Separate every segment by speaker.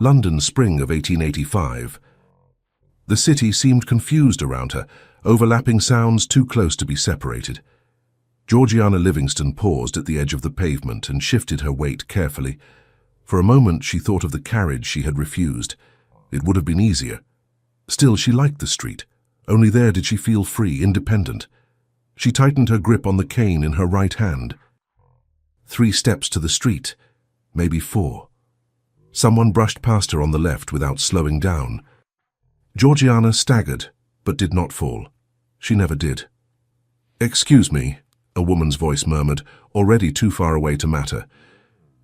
Speaker 1: London, spring of 1885. The city seemed confused around her, overlapping sounds too close to be separated. Georgiana Livingston paused at the edge of the pavement and shifted her weight carefully. For a moment she thought of the carriage she had refused. It would have been easier. Still, she liked the street. Only there did she feel free, independent. She tightened her grip on the cane in her right hand. 3 steps to the street, maybe 4. Someone brushed past her on the left without slowing down. Georgiana staggered, but did not fall. She never did. "Excuse me," a woman's voice murmured, already too far away to matter.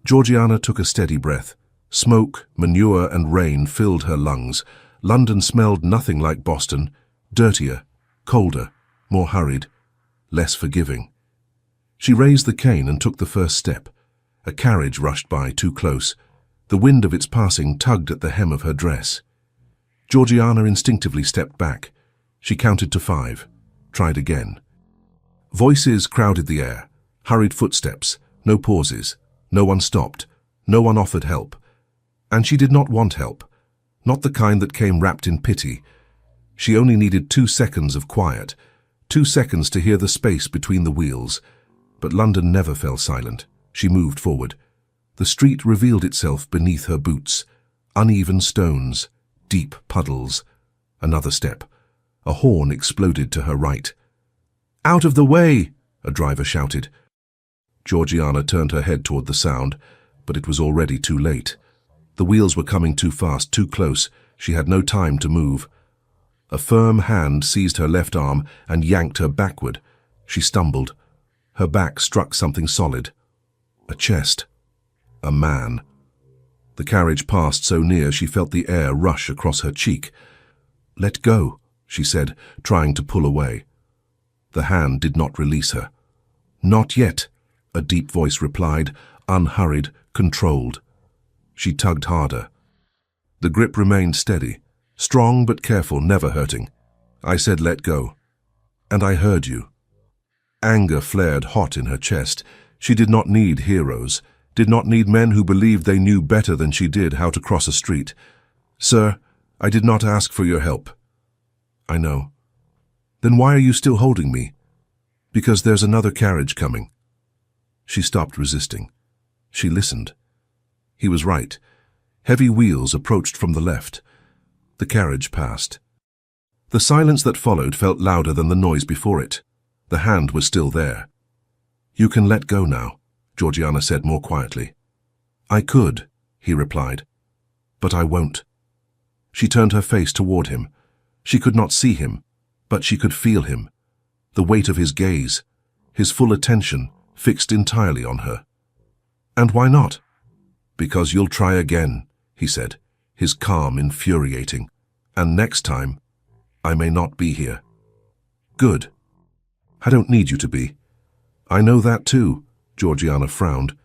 Speaker 1: Georgiana took a steady breath. Smoke, manure, and rain filled her lungs. London smelled nothing like Boston, dirtier, colder, more hurried, less forgiving. She raised the cane and took the first step. A carriage rushed by too close. The wind of its passing tugged at the hem of her dress. Georgiana instinctively stepped back. She counted to 5, tried again. Voices crowded the air, hurried footsteps, no pauses. No one stopped, no one offered help. And she did not want help, not the kind that came wrapped in pity. She only needed 2 seconds of quiet, 2 seconds to hear the space between the wheels. But London never fell silent. She moved forward. The street revealed itself beneath her boots. Uneven stones, deep puddles. Another step. A horn exploded to her right. "Out of the way!" a driver shouted. Georgiana turned her head toward the sound, but it was already too late. The wheels were coming too fast, too close. She had no time to move. A firm hand seized her left arm and yanked her backward. She stumbled. Her back struck something solid. A chest. A man. The carriage passed so near she felt the air rush across her cheek. "Let go," she said, trying to pull away. The hand did not release her. "Not yet," a deep voice replied, unhurried, controlled. She tugged harder. The grip remained steady, strong but careful, never hurting. "I said let go. And I heard you." Anger flared hot in her chest. She did not need heroes, did not need men who believed they knew better than she did how to cross a street. "Sir, I did not ask for your help." "I know." "Then why are you still holding me?" "Because there's another carriage coming." She stopped resisting. She listened. He was right. Heavy wheels approached from the left. The carriage passed. The silence that followed felt louder than the noise before it. The hand was still there. "You can let go now," Georgiana said more quietly. "I could," he replied, "but I won't." She turned her face toward him. She could not see him, but she could feel him. The weight of his gaze, his full attention, fixed entirely on her. "And why not?" "Because you'll try again," he said, his calm infuriating. "And next time, I may not be here." "Good. I don't need you to be." "I know that too," Georgiana frowned.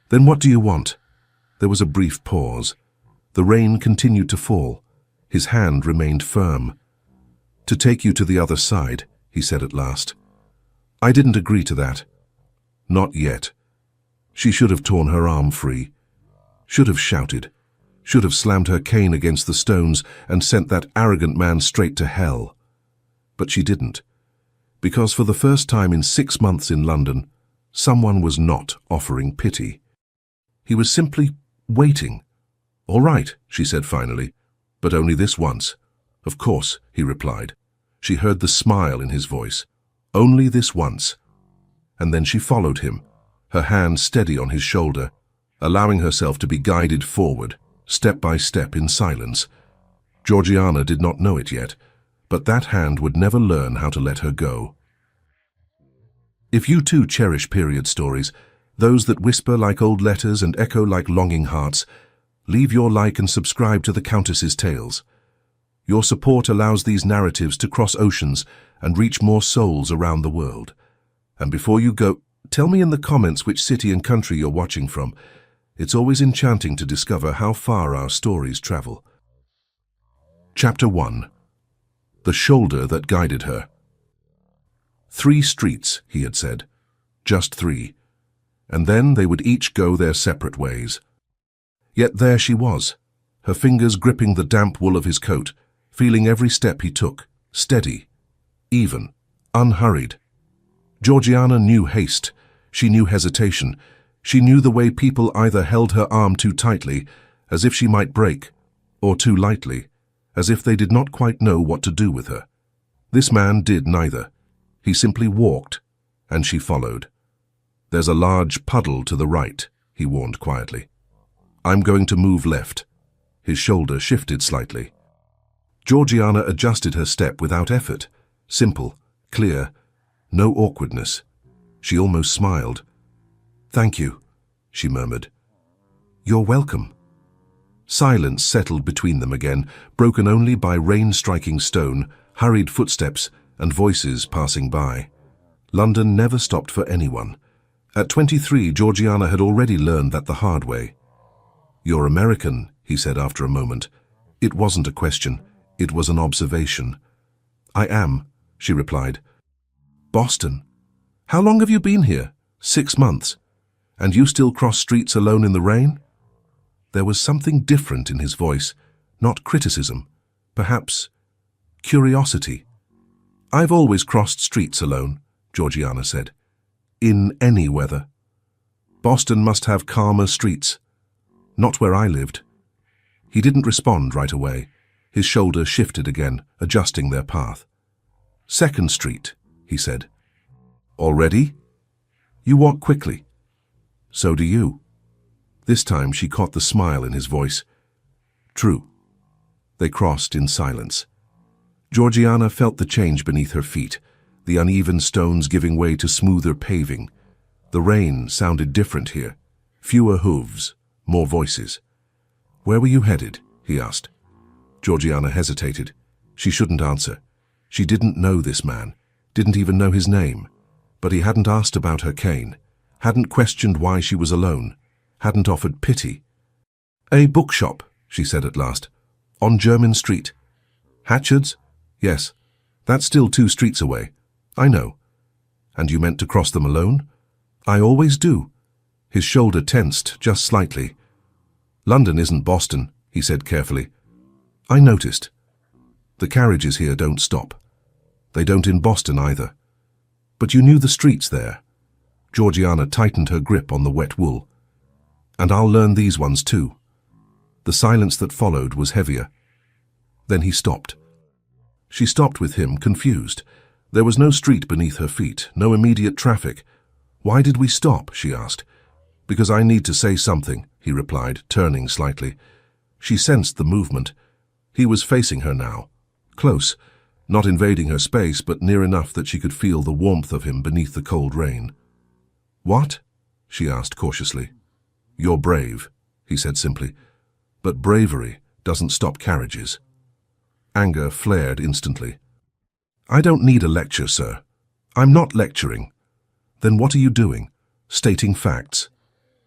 Speaker 1: "Then what do you want?" There was a brief pause. The rain continued to fall. His hand remained firm. "To take you to the other side," he said at last. "I didn't agree to that." "Not yet." She should have torn her arm free. Should have shouted. Should have slammed her cane against the stones and sent that arrogant man straight to hell. But she didn't. Because for the first time in 6 months in London, someone was not offering pity. He was simply waiting. "All right," she said finally, "but only this once." "Of course," he replied. She heard the smile in his voice. "Only this once." And then she followed him, her hand steady on his shoulder, allowing herself to be guided forward, step by step in silence. Georgiana did not know it yet, but that hand would never learn how to let her go. If you too cherish period stories, those that whisper like old letters and echo like longing hearts, leave your like and subscribe to the Countess's Tales. Your support allows these narratives to cross oceans and reach more souls around the world. And before you go, tell me in the comments which city and country you're watching from. It's always enchanting to discover how far our stories travel. Chapter 1. The Shoulder That Guided Her. 3 streets, he had said. Just 3. And then they would each go their separate ways. Yet there she was, her fingers gripping the damp wool of his coat, feeling every step he took, steady, even, unhurried. Georgiana knew haste. She knew hesitation. She knew the way people either held her arm too tightly, as if she might break, or too lightly, as if they did not quite know what to do with her. This man did neither. He simply walked, and she followed. "There's a large puddle to the right," he warned quietly. "I'm going to move left." His shoulder shifted slightly. Georgiana adjusted her step without effort. Simple, clear, no awkwardness. She almost smiled. "Thank you," she murmured. "You're welcome." Silence settled between them again, broken only by rain-striking stone, hurried footsteps, and voices passing by. London never stopped for anyone. At 23, Georgiana had already learned that the hard way. "You're American," he said after a moment. It wasn't a question, it was an observation. "I am," she replied. "Boston? How long have you been here?" "6 months. And you still cross streets alone in the rain?" There was something different in his voice, not criticism, perhaps curiosity. "I've always crossed streets alone," Georgiana said. "In any weather. Boston must have calmer streets. Not where I lived." He didn't respond right away. His shoulder shifted again, adjusting their path. "2nd Street," he said. "Already? You walk quickly." "So do you." This time she caught the smile in his voice. "True." They crossed in silence. Georgiana felt the change beneath her feet, the uneven stones giving way to smoother paving. The rain sounded different here. Fewer hooves, more voices. "Where were you headed?" he asked. Georgiana hesitated. She shouldn't answer. She didn't know this man, didn't even know his name. But he hadn't asked about her cane, hadn't questioned why she was alone, hadn't offered pity. "A bookshop," she said at last. "On Jermyn Street." "Hatchard's?" "Yes. That's still 2 streets away." "I know." "And you meant to cross them alone?" "I always do." His shoulder tensed just slightly. "London isn't Boston," he said carefully. "I noticed. The carriages here don't stop. They don't in Boston either. But you knew the streets there." Georgiana tightened her grip on the wet wool. "And I'll learn these ones too." The silence that followed was heavier. Then he stopped. She stopped with him, confused. There was no street beneath her feet, no immediate traffic. "Why did we stop?" she asked. "Because I need to say something," he replied, turning slightly. She sensed the movement. He was facing her now, close, not invading her space, but near enough that she could feel the warmth of him beneath the cold rain. "What?" she asked cautiously. "You're brave," he said simply. "But bravery doesn't stop carriages." Anger flared instantly. "I don't need a lecture, sir." "I'm not lecturing." "Then what are you doing?" "Stating facts."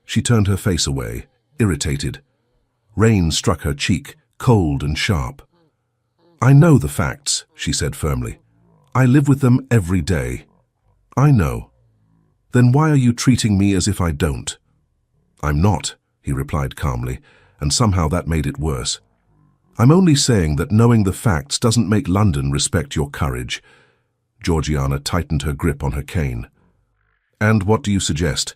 Speaker 1: She turned her face away, irritated. Rain struck her cheek, cold and sharp. "I know the facts," she said firmly. "I live with them every day." "I know." "Then why are you treating me as if I don't?" "I'm not," he replied calmly, and somehow that made it worse. "I'm only saying that knowing the facts doesn't make London respect your courage." Georgiana tightened her grip on her cane. "And what do you suggest?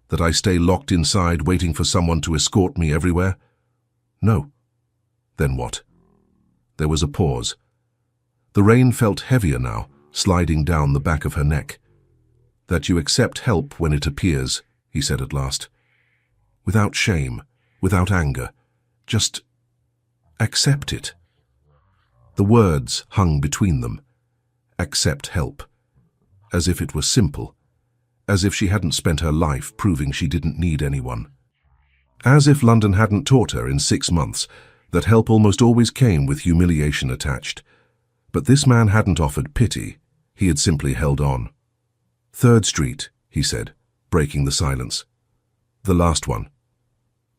Speaker 1: That I stay locked inside waiting for someone to escort me everywhere?" "No." "Then what?" There was a pause. The rain felt heavier now, sliding down the back of her neck. "That you accept help when it appears," he said at last. "Without shame, without anger. Just accept it." The words hung between them. Accept help. As if it were simple. As if she hadn't spent her life proving she didn't need anyone. As if London hadn't taught her in 6 months that help almost always came with humiliation attached. But this man hadn't offered pity. He had simply held on. "3rd Street," he said, breaking the silence. "The last one."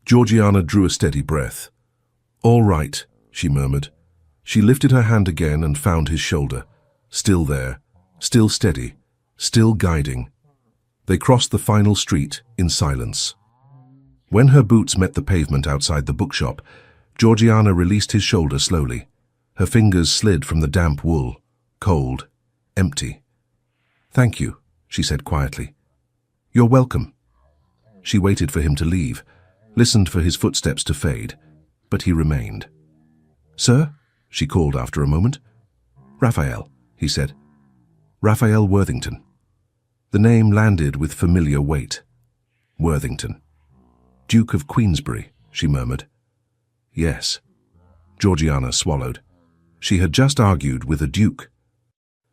Speaker 1: Georgiana drew a steady breath. "All right," she murmured. She lifted her hand again and found his shoulder. Still there, still steady, still guiding. They crossed the final street in silence. When her boots met the pavement outside the bookshop, Georgiana released his shoulder slowly. Her fingers slid from the damp wool, cold, empty. "Thank you," she said quietly. "You're welcome." She waited for him to leave, listened for his footsteps to fade, but he remained. "Sir?" she called after a moment. "Raphael," he said. "Raphael Worthington." The name landed with familiar weight. Worthington. "Duke of Queensberry," she murmured. "Yes." Georgiana swallowed. She had just argued with a duke.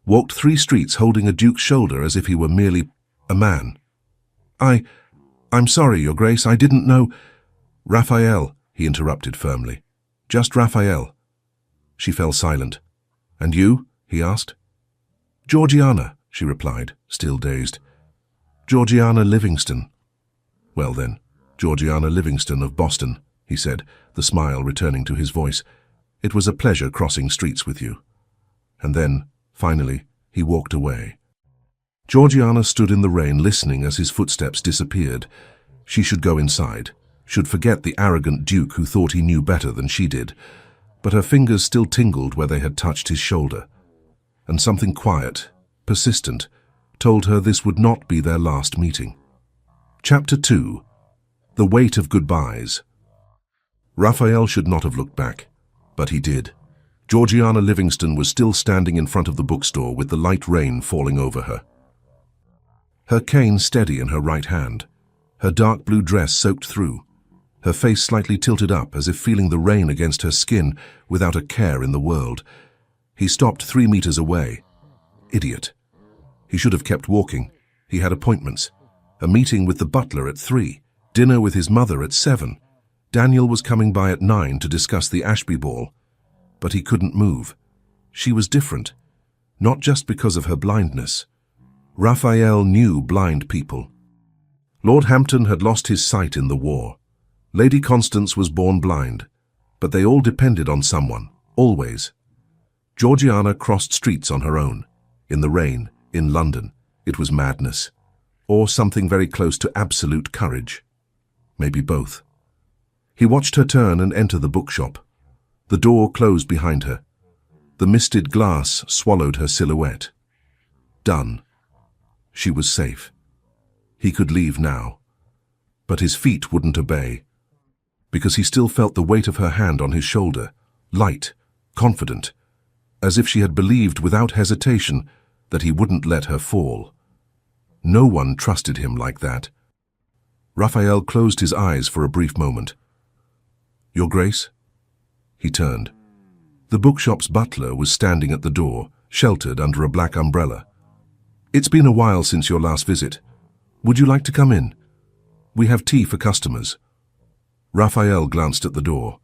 Speaker 1: Walked 3 streets holding a duke's shoulder as if he were merely a man. I'm sorry, Your Grace, I didn't know—" "Raphael," he interrupted firmly. "Just Raphael." She fell silent. "And you?" he asked. "Georgiana," she replied, still dazed. "Georgiana Livingston." "Well then, Georgiana Livingston of Boston," he said, the smile returning to his voice. "It was a pleasure crossing streets with you." And then, finally, he walked away. Georgiana stood in the rain listening as his footsteps disappeared. She should go inside, should forget the arrogant duke who thought he knew better than she did. But her fingers still tingled where they had touched his shoulder. And something quiet, persistent, told her this would not be their last meeting. Chapter 2. The Weight of Goodbyes. Raphael should not have looked back, but he did. Georgiana Livingston was still standing in front of the bookstore with the light rain falling over her. Her cane steady in her right hand, her dark blue dress soaked through, her face slightly tilted up as if feeling the rain against her skin without a care in the world. He stopped 3 meters away. Idiot. He should have kept walking. He had appointments. A meeting with the butler at 3, dinner with his mother at 7. Daniel was coming by at 9 to discuss the Ashby ball. But he couldn't move. She was different, not just because of her blindness. Raphael knew blind people. Lord Hampton had lost his sight in the war. Lady Constance was born blind, but they all depended on someone, always. Georgiana crossed streets on her own, in the rain, in London. It was madness, or something very close to absolute courage. Maybe both. He watched her turn and enter the bookshop. The door closed behind her. The misted glass swallowed her silhouette. Done. She was safe. He could leave now. But his feet wouldn't obey, because he still felt the weight of her hand on his shoulder, light, confident, as if she had believed without hesitation that he wouldn't let her fall. No one trusted him like that. Raphael closed his eyes for a brief moment. "Your Grace?" He turned. The bookshop's butler was standing at the door, sheltered under a black umbrella. "It's been a while since your last visit. Would you like to come in? We have tea for customers." Raphael glanced at the door.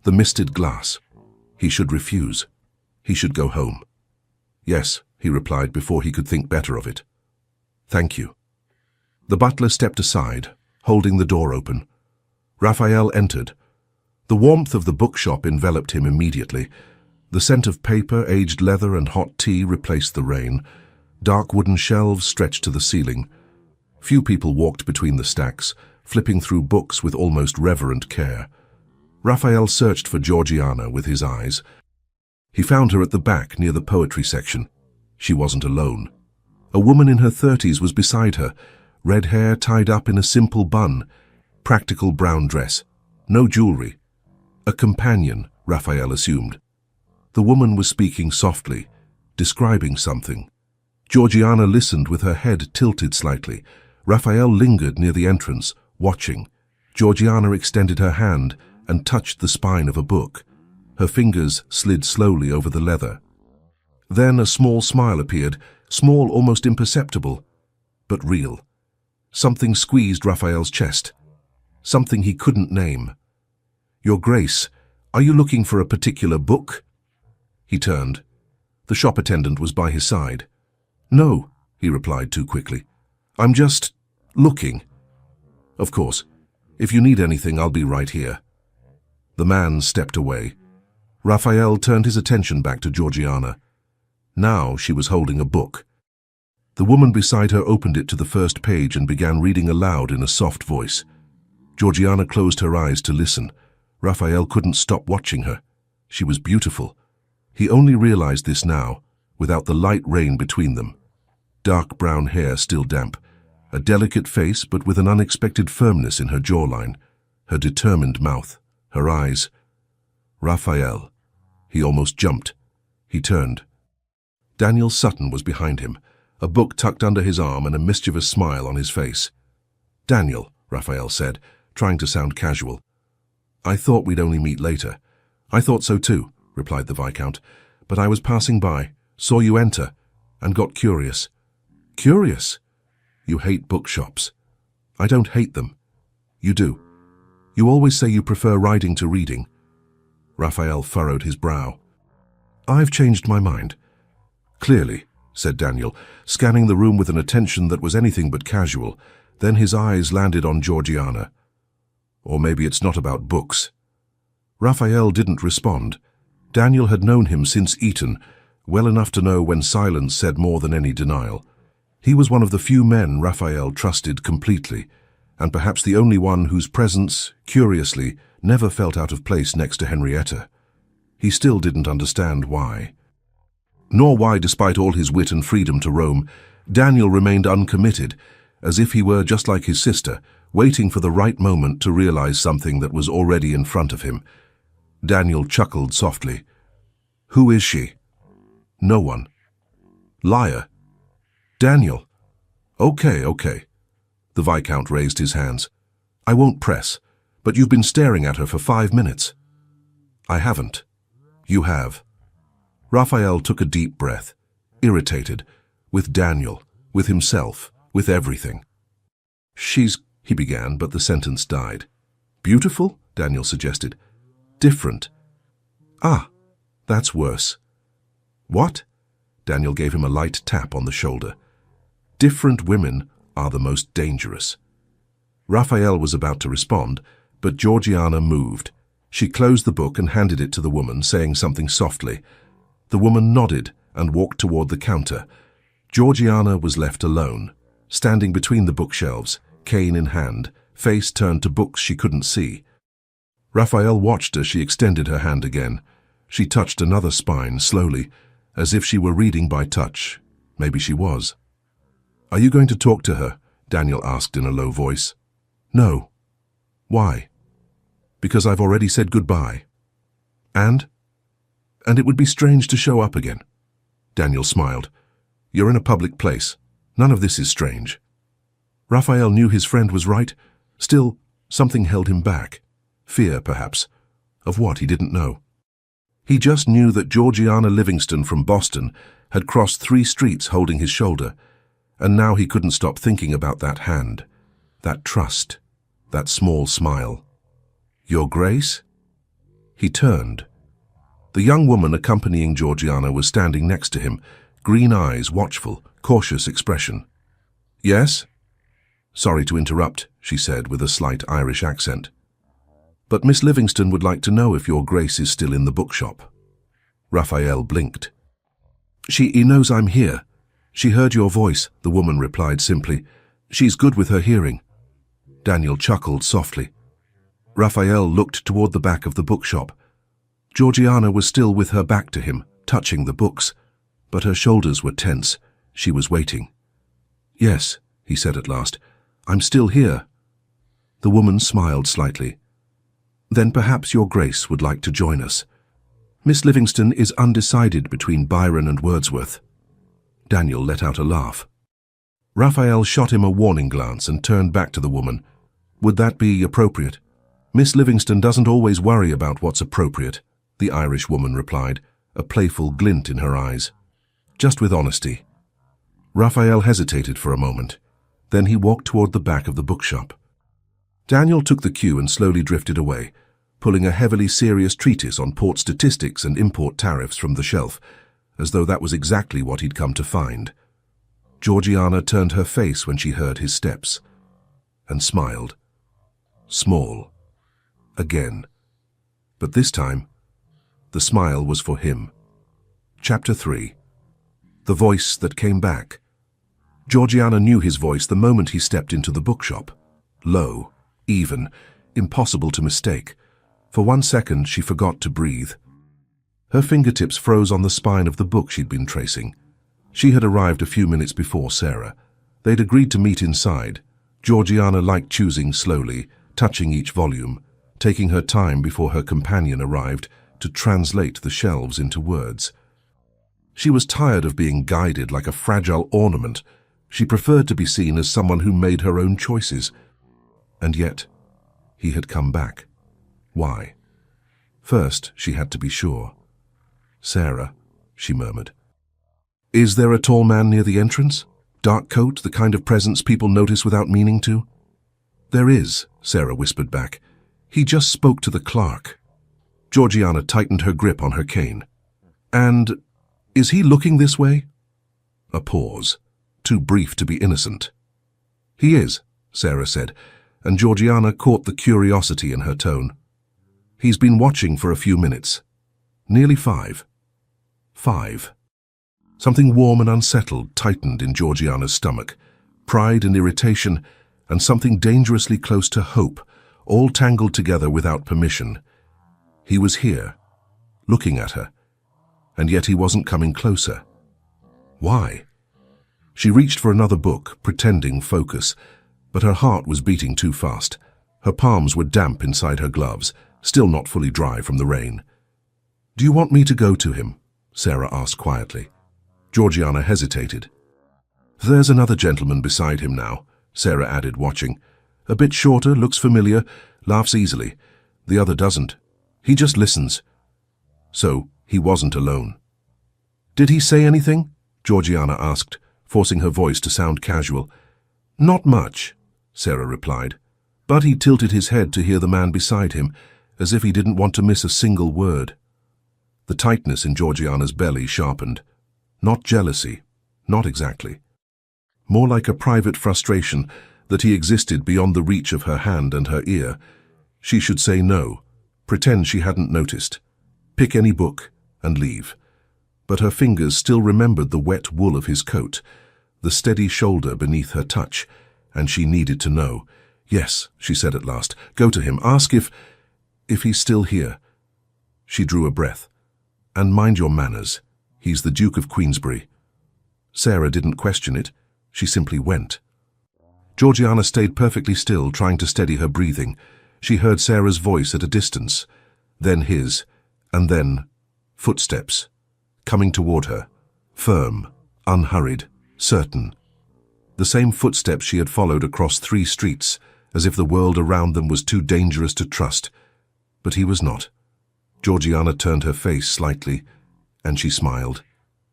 Speaker 1: The misted glass. He should refuse. He should go home. "Yes," he replied before he could think better of it. "Thank you." The butler stepped aside, holding the door open. Raphael entered. The warmth of the bookshop enveloped him immediately. The scent of paper, aged leather, and hot tea replaced the rain. Dark wooden shelves stretched to the ceiling. Few people walked between the stacks, flipping through books with almost reverent care. Raphael searched for Georgiana with his eyes. He found her at the back near the poetry section. She wasn't alone. A woman in her 30s was beside her, red hair tied up in a simple bun, practical brown dress, no jewelry. A companion, Raphael assumed. The woman was speaking softly, describing something. Georgiana listened with her head tilted slightly. Raphael lingered near the entrance, watching. Georgiana extended her hand and touched the spine of a book. Her fingers slid slowly over the leather. Then a small smile appeared, small, almost imperceptible, but real. Something squeezed Raphael's chest. Something he couldn't name. "Your Grace, are you looking for a particular book?" He turned. The shop attendant was by his side. "No," he replied too quickly. "I'm just looking." "Of course. If you need anything, I'll be right here." The man stepped away. Raphael turned his attention back to Georgiana. Now she was holding a book. The woman beside her opened it to the first page and began reading aloud in a soft voice. Georgiana closed her eyes to listen. Raphael couldn't stop watching her. She was beautiful. He only realized this now, without the light rain between them. Dark brown hair still damp, a delicate face but with an unexpected firmness in her jawline, her determined mouth, her eyes. Raphael. He almost jumped. He turned. Daniel Sutton was behind him, a book tucked under his arm and a mischievous smile on his face. "Daniel," Raphael said, trying to sound casual. "I thought we'd only meet later." "I thought so too," replied the Viscount, "but I was passing by, saw you enter, and got curious." "Curious? You hate bookshops." "I don't hate them." "You do. You always say you prefer writing to reading." Raphael furrowed his brow. "I've changed my mind." "Clearly," said Daniel, scanning the room with an attention that was anything but casual. Then his eyes landed on Georgiana. "Or maybe it's not about books." Raphael didn't respond. Daniel had known him since Eton, well enough to know when silence said more than any denial. He was one of the few men Raphael trusted completely, and perhaps the only one whose presence, curiously, never felt out of place next to Henrietta. He still didn't understand why. Nor why, despite all his wit and freedom to roam, Daniel remained uncommitted, as if he were just like his sister, waiting for the right moment to realize something that was already in front of him. Daniel chuckled softly. "Who is she?" "No one." "Liar." "Daniel." Okay. The Viscount raised his hands. "I won't press, but you've been staring at her for 5 minutes." "I haven't." "You have." Raphael took a deep breath, irritated, with Daniel, with himself, with everything. "She's," he began, but the sentence died. "Beautiful?" Daniel suggested. "Different." "Ah, that's worse." "What?" Daniel gave him a light tap on the shoulder. "Different women are the most dangerous." Raphael was about to respond, but Georgiana moved. She closed the book and handed it to the woman, saying something softly. The woman nodded and walked toward the counter. Georgiana was left alone, standing between the bookshelves, cane in hand, face turned to books she couldn't see. Raphael watched as she extended her hand again. She touched another spine, slowly, as if she were reading by touch. Maybe she was. "Are you going to talk to her?" Daniel asked in a low voice. "No." "Why?" "Because I've already said goodbye." "And?" "And it would be strange to show up again." Daniel smiled. "You're in a public place. None of this is strange." Raphael knew his friend was right. Still, something held him back. Fear, perhaps. Of what, he didn't know. He just knew that Georgiana Livingston from Boston had crossed 3 streets holding his shoulder, and now he couldn't stop thinking about that hand, that trust, that small smile. "Your Grace?" He turned. The young woman accompanying Georgiana was standing next to him, green eyes, watchful, cautious expression. "Yes?" "Sorry to interrupt," she said with a slight Irish accent. "But Miss Livingston would like to know if your Grace is still in the bookshop." Raphael blinked. She knows I'm here. She heard your voice," the woman replied simply. "She's good with her hearing." Daniel chuckled softly. Raphael looked toward the back of the bookshop. Georgiana was still with her back to him, touching the books, but her shoulders were tense. She was waiting. "Yes," he said at last, "I'm still here." The woman smiled slightly. "Then perhaps your Grace would like to join us. Miss Livingston is undecided between Byron and Wordsworth." Daniel let out a laugh. Raphael shot him a warning glance and turned back to the woman. "Would that be appropriate?" "Miss Livingston doesn't always worry about what's appropriate," the Irish woman replied, a playful glint in her eyes. "Just with honesty." Raphael hesitated for a moment. Then he walked toward the back of the bookshop. Daniel took the cue and slowly drifted away, pulling a heavily serious treatise on port statistics and import tariffs from the shelf, as though that was exactly what he'd come to find. Georgiana turned her face when she heard his steps, and smiled. Small. Again. But this time, the smile was for him. Chapter 3. The voice that came back. Georgiana knew his voice the moment he stepped into the bookshop. Low, even, impossible to mistake. For 1 second, she forgot to breathe. Her fingertips froze on the spine of the book she'd been tracing. She had arrived a few minutes before Sarah. They'd agreed to meet inside. Georgiana liked choosing slowly, touching each volume, taking her time before her companion arrived to translate the shelves into words. She was tired of being guided like a fragile ornament. She preferred to be seen as someone who made her own choices. And yet, he had come back. Why? First, she had to be sure. "Sarah," she murmured. "Is there a tall man near the entrance? Dark coat, the kind of presence people notice without meaning to?" "There is," Sarah whispered back. "He just spoke to the clerk." Georgiana tightened her grip on her cane. "And is he looking this way?" A pause, too brief to be innocent. "He is," Sarah said, and Georgiana caught the curiosity in her tone. "He's been watching for a few minutes. Nearly 5. 5. Something warm and unsettled tightened in Georgiana's stomach. Pride and irritation, and something dangerously close to hope, all tangled together without permission. He was here, looking at her, and yet he wasn't coming closer. Why? She reached for another book, pretending focus, but her heart was beating too fast. Her palms were damp inside her gloves, still not fully dry from the rain. "Do you want me to go to him?" Sarah asked quietly. Georgiana hesitated. "There's another gentleman beside him now," Sarah added, watching. "A bit shorter, looks familiar, laughs easily. The other doesn't. He just listens." So, he wasn't alone. "Did he say anything?" Georgiana asked, forcing her voice to sound casual. "Not much," Sarah replied, but he tilted his head to hear the man beside him, as if he didn't want to miss a single word. The tightness in Georgiana's belly sharpened. Not jealousy, not exactly. More like a private frustration that he existed beyond the reach of her hand and her ear. She should say no, pretend she hadn't noticed, pick any book and leave. But her fingers still remembered the wet wool of his coat, the steady shoulder beneath her touch, and she needed to know. "Yes," she said at last, "go to him, ask if he's still here." She drew a breath. "And mind your manners. He's the Duke of Queensberry." Sarah didn't question it. She simply went. Georgiana stayed perfectly still, trying to steady her breathing. She heard Sarah's voice at a distance, then his, and then footsteps, coming toward her, firm, unhurried, certain. The same footsteps she had followed across 3 streets, as if the world around them was too dangerous to trust. But he was not. Georgiana turned her face slightly, and she smiled.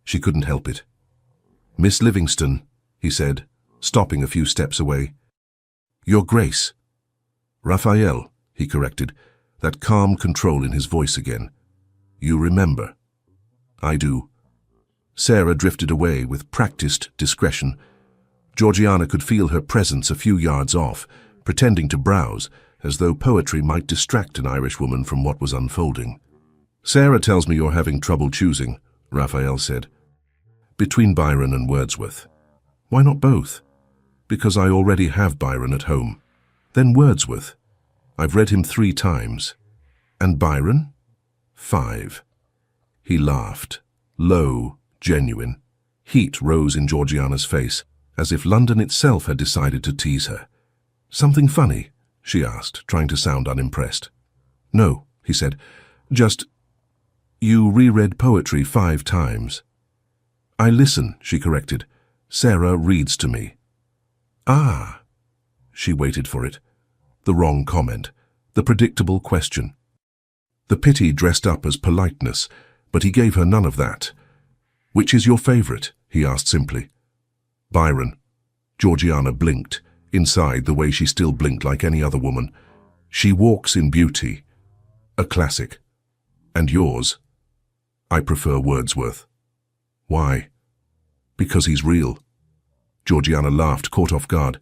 Speaker 1: She couldn't help it. "Miss Livingston," he said, stopping a few steps away. "Your Grace." "Raphael," he corrected, that calm control in his voice again. "You remember." "I do." Sarah drifted away with practiced discretion. Georgiana could feel her presence a few yards off, pretending to browse, as though poetry might distract an Irishwoman from what was unfolding. "Sarah tells me you're having trouble choosing," Raphael said. "Between Byron and Wordsworth." "Why not both?" "Because I already have Byron at home." "Then Wordsworth." "I've read him 3 times." "And Byron?" 5. He laughed, low, genuine. Heat rose in Georgiana's face, as if London itself had decided to tease her. "Something funny?" she asked, trying to sound unimpressed. "No," he said, "just, you reread poetry 5 times." "I listen," she corrected. "Sarah reads to me." "Ah." She waited for it. The wrong comment. The predictable question. The pity dressed up as politeness, but he gave her none of that. "Which is your favorite?" he asked simply. "Byron." Georgiana blinked, inside the way she still blinked like any other woman. "She walks in beauty." "A classic." "And yours?" "I prefer Wordsworth." "Why?" "Because he's real." Georgiana laughed, caught off guard.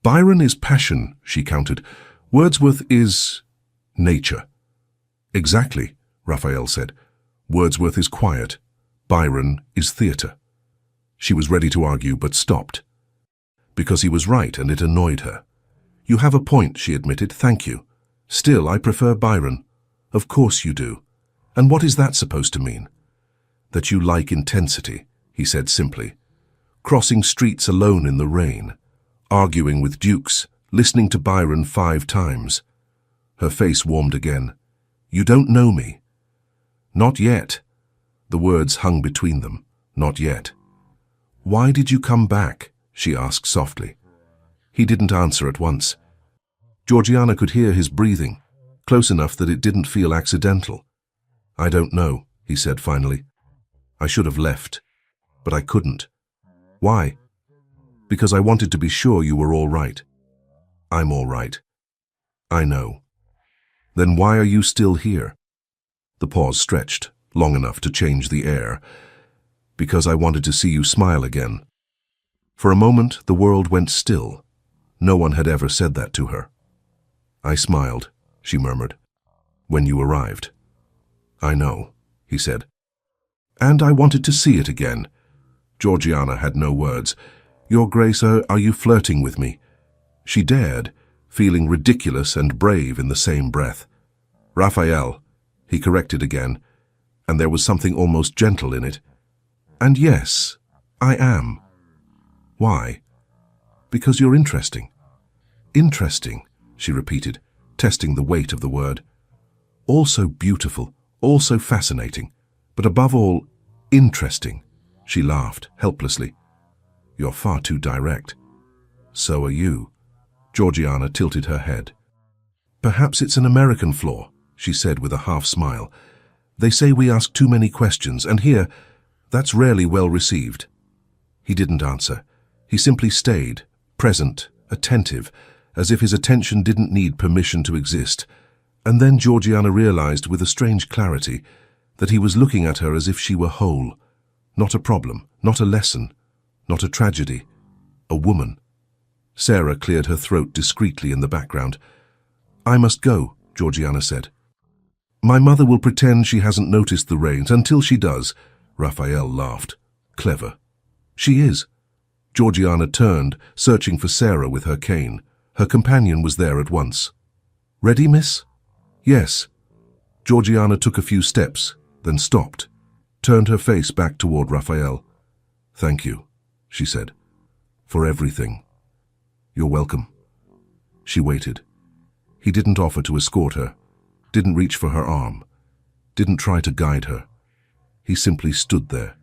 Speaker 1: "Byron is passion," she countered. "Wordsworth is nature." "Exactly," Raphael said. "Wordsworth is quiet. Byron is theatre." She was ready to argue, but stopped. Because he was right, and it annoyed her. "You have a point," she admitted. "Thank you. Still, I prefer Byron." Of course you do. And what is that supposed to mean? That you like intensity, he said simply. Crossing streets alone in the rain, arguing with dukes, listening to Byron 5 times. Her face warmed again. You don't know me. Not yet. The words hung between them. Not yet. Why did you come back? She asked softly. He didn't answer at once. Georgiana could hear his breathing, close enough that it didn't feel accidental. I don't know, he said finally. I should have left, but I couldn't. Why? Because I wanted to be sure you were all right. I'm all right. I know. Then why are you still here? The pause stretched, long enough to change the air. Because I wanted to see you smile again. For a moment, the world went still. No one had ever said that to her. I smiled, she murmured, when you arrived. I know, he said. And I wanted to see it again. Georgiana had no words. Your Grace, are you flirting with me? She dared, feeling ridiculous and brave in the same breath. Raphael, he corrected again, and there was something almost gentle in it. And yes, I am. Why? Because you're interesting. Interesting, she repeated, testing the weight of the word. Also beautiful, also fascinating, but above all, interesting. She laughed, helplessly. You're far too direct. So are you. Georgiana tilted her head. Perhaps it's an American flaw, she said with a half-smile. They say we ask too many questions, and here, that's rarely well received. He didn't answer. He simply stayed, present, attentive, as if his attention didn't need permission to exist. And then Georgiana realized with a strange clarity that he was looking at her as if she were whole. Not a problem, not a lesson, not a tragedy. A woman. Sarah cleared her throat discreetly in the background. I must go, Georgiana said. My mother will pretend she hasn't noticed the rains until she does. Raphael laughed. Clever. She is. Georgiana turned, searching for Sarah with her cane. Her companion was there at once. Ready, miss? Yes. Georgiana took a few steps, then stopped, turned her face back toward Raphael. Thank you, she said, for everything. You're welcome. She waited. He didn't offer to escort her, didn't reach for her arm, didn't try to guide her. He simply stood there,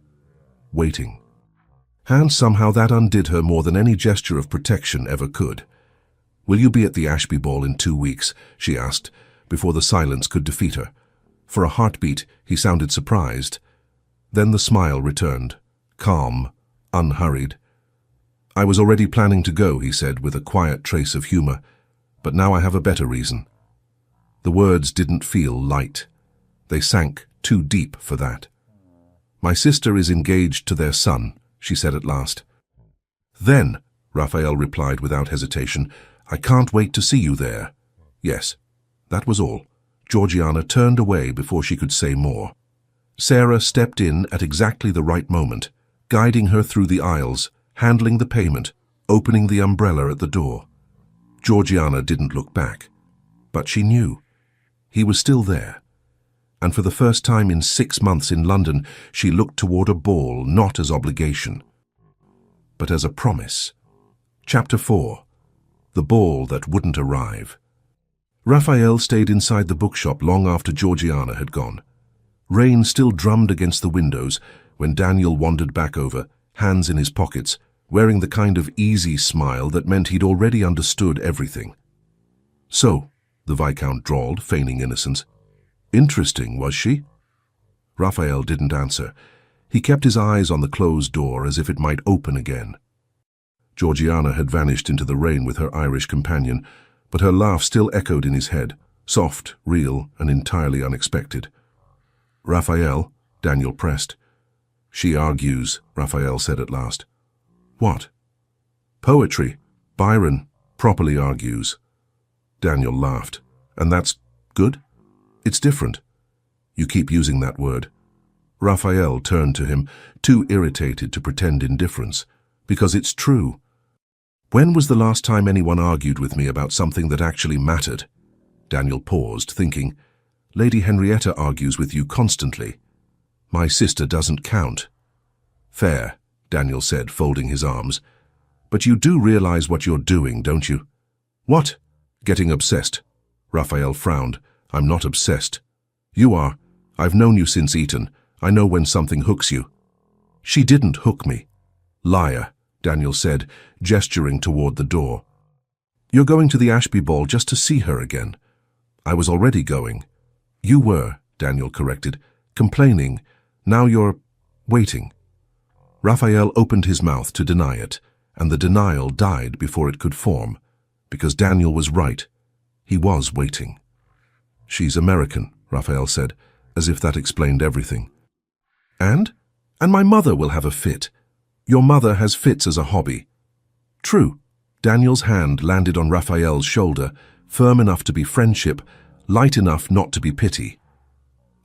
Speaker 1: waiting. And somehow that undid her more than any gesture of protection ever could. Will you be at the Ashby Ball in 2 weeks? She asked, before the silence could defeat her. For a heartbeat, he sounded surprised. Then the smile returned, calm, unhurried. I was already planning to go, he said, with a quiet trace of humor, but now I have a better reason. The words didn't feel light. They sank too deep for that. My sister is engaged to their son, she said at last. Then, Raphael replied without hesitation, I can't wait to see you there. Yes, that was all. Georgiana turned away before she could say more. Sarah stepped in at exactly the right moment, guiding her through the aisles, handling the payment, opening the umbrella at the door. Georgiana didn't look back, but she knew. He was still there. And for the first time in 6 months in London, she looked toward a ball not as obligation, but as a promise. Chapter 4. The Ball That Wouldn't Arrive. Raphael stayed inside the bookshop long after Georgiana had gone. Rain still drummed against the windows when Daniel wandered back over, hands in his pockets, wearing the kind of easy smile that meant he'd already understood everything. So, the Viscount drawled, feigning innocence. Interesting, was she? Raphael didn't answer. He kept his eyes on the closed door as if it might open again. Georgiana had vanished into the rain with her Irish companion, but her laugh still echoed in his head, soft, real, and entirely unexpected. Raphael, Daniel pressed. She argues, Raphael said at last. What? Poetry. Byron properly argues. Daniel laughed. And that's good? It's different. You keep using that word. Raphael turned to him, too irritated to pretend indifference. Because it's true. When was the last time anyone argued with me about something that actually mattered? Daniel paused, thinking. Lady Henrietta argues with you constantly. My sister doesn't count. Fair, Daniel said, folding his arms. But you do realize what you're doing, don't you? What? Getting obsessed. Raphael frowned. I'm not obsessed. You are. I've known you since Eton. I know when something hooks you. She didn't hook me. Liar, Daniel said, gesturing toward the door. You're going to the Ashby ball just to see her again. I was already going. You were, Daniel corrected, complaining. Now you're waiting. Raphael opened his mouth to deny it, and the denial died before it could form, because Daniel was right. He was waiting. She's American, Raphael said, as if that explained everything. And my mother will have a fit. Your mother has fits as a hobby. True. Daniel's hand landed on Raphael's shoulder, firm enough to be friendship, light enough not to be pity.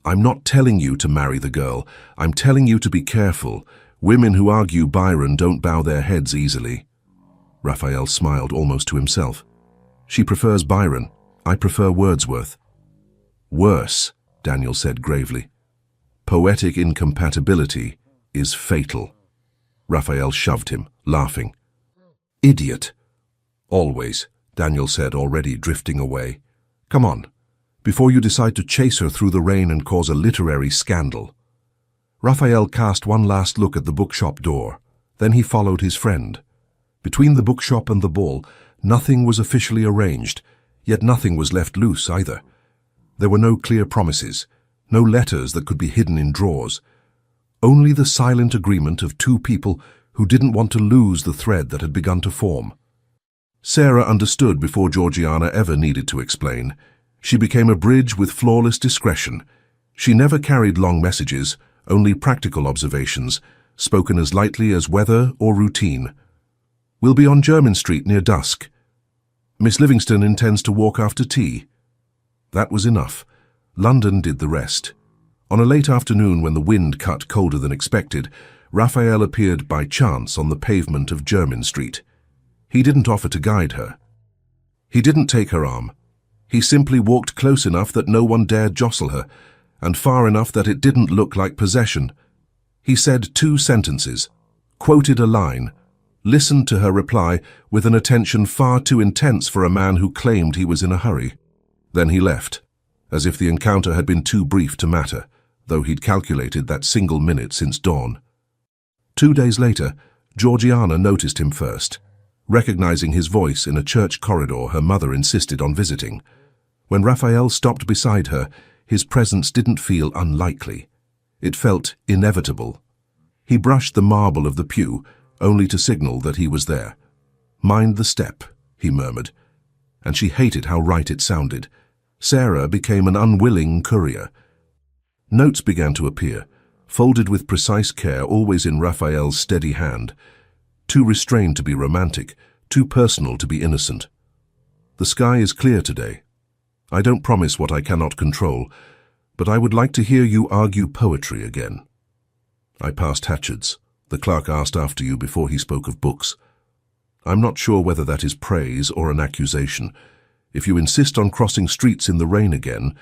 Speaker 1: I'm not telling you to marry the girl. I'm telling you to be careful. Women who argue Byron don't bow their heads easily. Raphael smiled almost to himself. She prefers Byron. I prefer Wordsworth. Worse, Daniel said gravely. Poetic incompatibility is fatal. Raphael shoved him, laughing. Idiot. Always, Daniel said, already drifting away. Come on, before you decide to chase her through the rain and cause a literary scandal. Raphael cast one last look at the bookshop door. Then he followed his friend. Between the bookshop and the ball, nothing was officially arranged, yet nothing was left loose either. There were no clear promises, no letters that could be hidden in drawers. Only the silent agreement of two people who didn't want to lose the thread that had begun to form. Sarah understood before Georgiana ever needed to explain. She became a bridge with flawless discretion. She never carried long messages, only practical observations, spoken as lightly as weather or routine. We'll be on Jermyn Street near dusk. Miss Livingston intends to walk after tea. That was enough. London did the rest. On a late afternoon when the wind cut colder than expected, Raphael appeared by chance on the pavement of Jermyn Street. He didn't offer to guide her. He didn't take her arm. He simply walked close enough that no one dared jostle her, and far enough that it didn't look like possession. He said 2 sentences, quoted a line, listened to her reply with an attention far too intense for a man who claimed he was in a hurry. Then he left, as if the encounter had been too brief to matter, though he'd calculated that single minute since dawn. 2 days later, Georgiana noticed him first. Recognizing his voice in a church corridor her mother insisted on visiting. When Raphael stopped beside her, his presence didn't feel unlikely. It felt inevitable. He brushed the marble of the pew, only to signal that he was there. Mind the step, he murmured. And she hated how right it sounded. Sarah became an unwilling courier. Notes began to appear, folded with precise care, always in Raphael's steady hand. Too restrained to be romantic, too personal to be innocent. The sky is clear today. I don't promise what I cannot control, but I would like to hear you argue poetry again. I passed Hatchard's. The clerk asked after you before he spoke of books. I'm not sure whether that is praise or an accusation. If you insist on crossing streets in the rain again,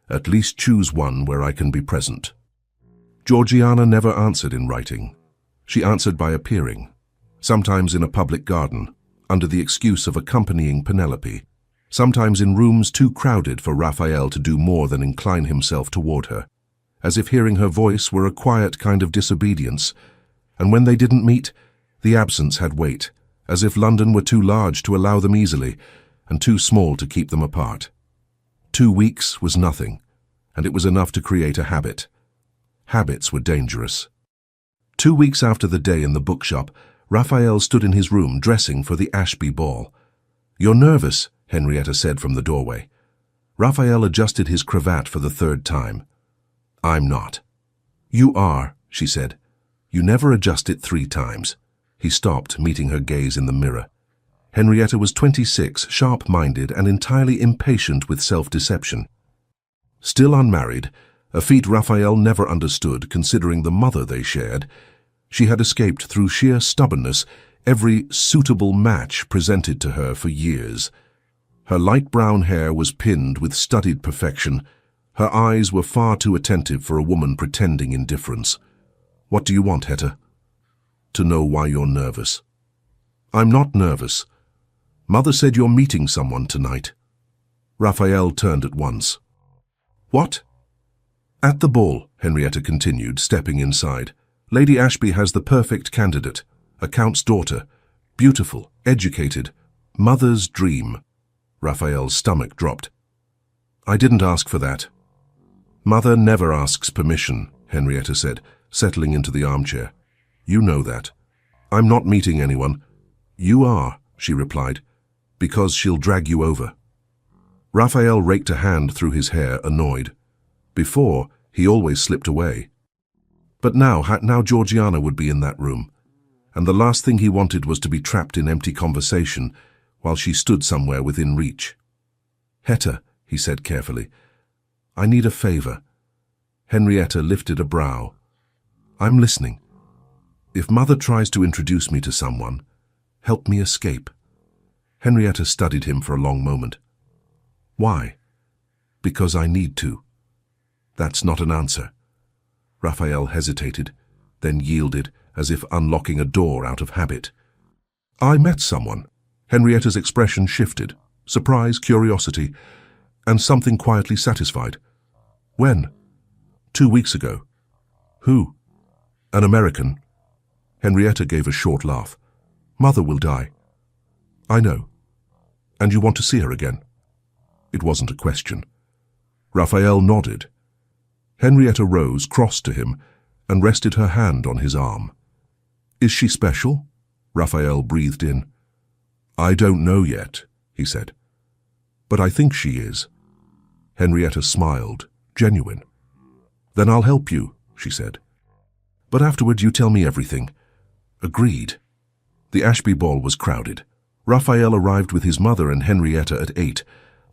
Speaker 1: at least choose one where I can be present. Georgiana never answered in writing. She answered by appearing, sometimes in a public garden, under the excuse of accompanying Penelope, sometimes in rooms too crowded for Raphael to do more than incline himself toward her, as if hearing her voice were a quiet kind of disobedience, and when they didn't meet, the absence had weight, as if London were too large to allow them easily, and too small to keep them apart. 2 weeks was nothing, and it was enough to create a habit. Habits were dangerous. 2 weeks after the day in the bookshop, Raphael stood in his room dressing for the Ashby ball. You're nervous, Henrietta said from the doorway. Raphael adjusted his cravat for the 3rd time. I'm not. You are, she said. You never adjust it 3 times. He stopped, meeting her gaze in the mirror. Henrietta was 26, sharp-minded and entirely impatient with self-deception. Still unmarried, a feat Raphael never understood considering the mother they shared, she had escaped through sheer stubbornness every suitable match presented to her for years. Her light brown hair was pinned with studied perfection, Her eyes were far too attentive for a woman pretending indifference. "What do you want, Hetta?" "To know why you're nervous." "I'm not nervous. Mother said you're meeting someone tonight." Raphael turned at once. "What?" "At the ball," Henrietta continued, stepping inside. "Lady Ashby has the perfect candidate, a count's daughter, beautiful, educated, mother's dream." Raphael's stomach dropped. "I didn't ask for that." "Mother never asks permission," Henrietta said, settling into the armchair. "You know that." "I'm not meeting anyone." "You are," she replied, "because she'll drag you over." Raphael raked a hand through his hair, annoyed. Before, he always slipped away. But now Georgiana would be in that room, and the last thing he wanted was to be trapped in empty conversation while she stood somewhere within reach. "Hetta," he said carefully, "I need a favor." Henrietta lifted a brow. "I'm listening. If Mother tries to introduce me to someone, help me escape." Henrietta studied him for a long moment. "Why?" "Because I need to." "That's not an answer." Raphael hesitated, then yielded, as if unlocking a door out of habit. "I met someone." Henrietta's expression shifted, surprise, curiosity, and something quietly satisfied. "When?" "2 weeks ago." "Who?" "An American." Henrietta gave a short laugh. "Mother will die." "I know. And you want to see her again?" It wasn't a question. Raphael nodded. Henrietta rose, crossed to him, and rested her hand on his arm. "Is she special?" Raphael breathed in. "I don't know yet," he said. "But I think she is." Henrietta smiled, genuine. "Then I'll help you," she said. "But afterward you tell me everything." Agreed. The Ashby ball was crowded. Raphael arrived with his mother and Henrietta at 8.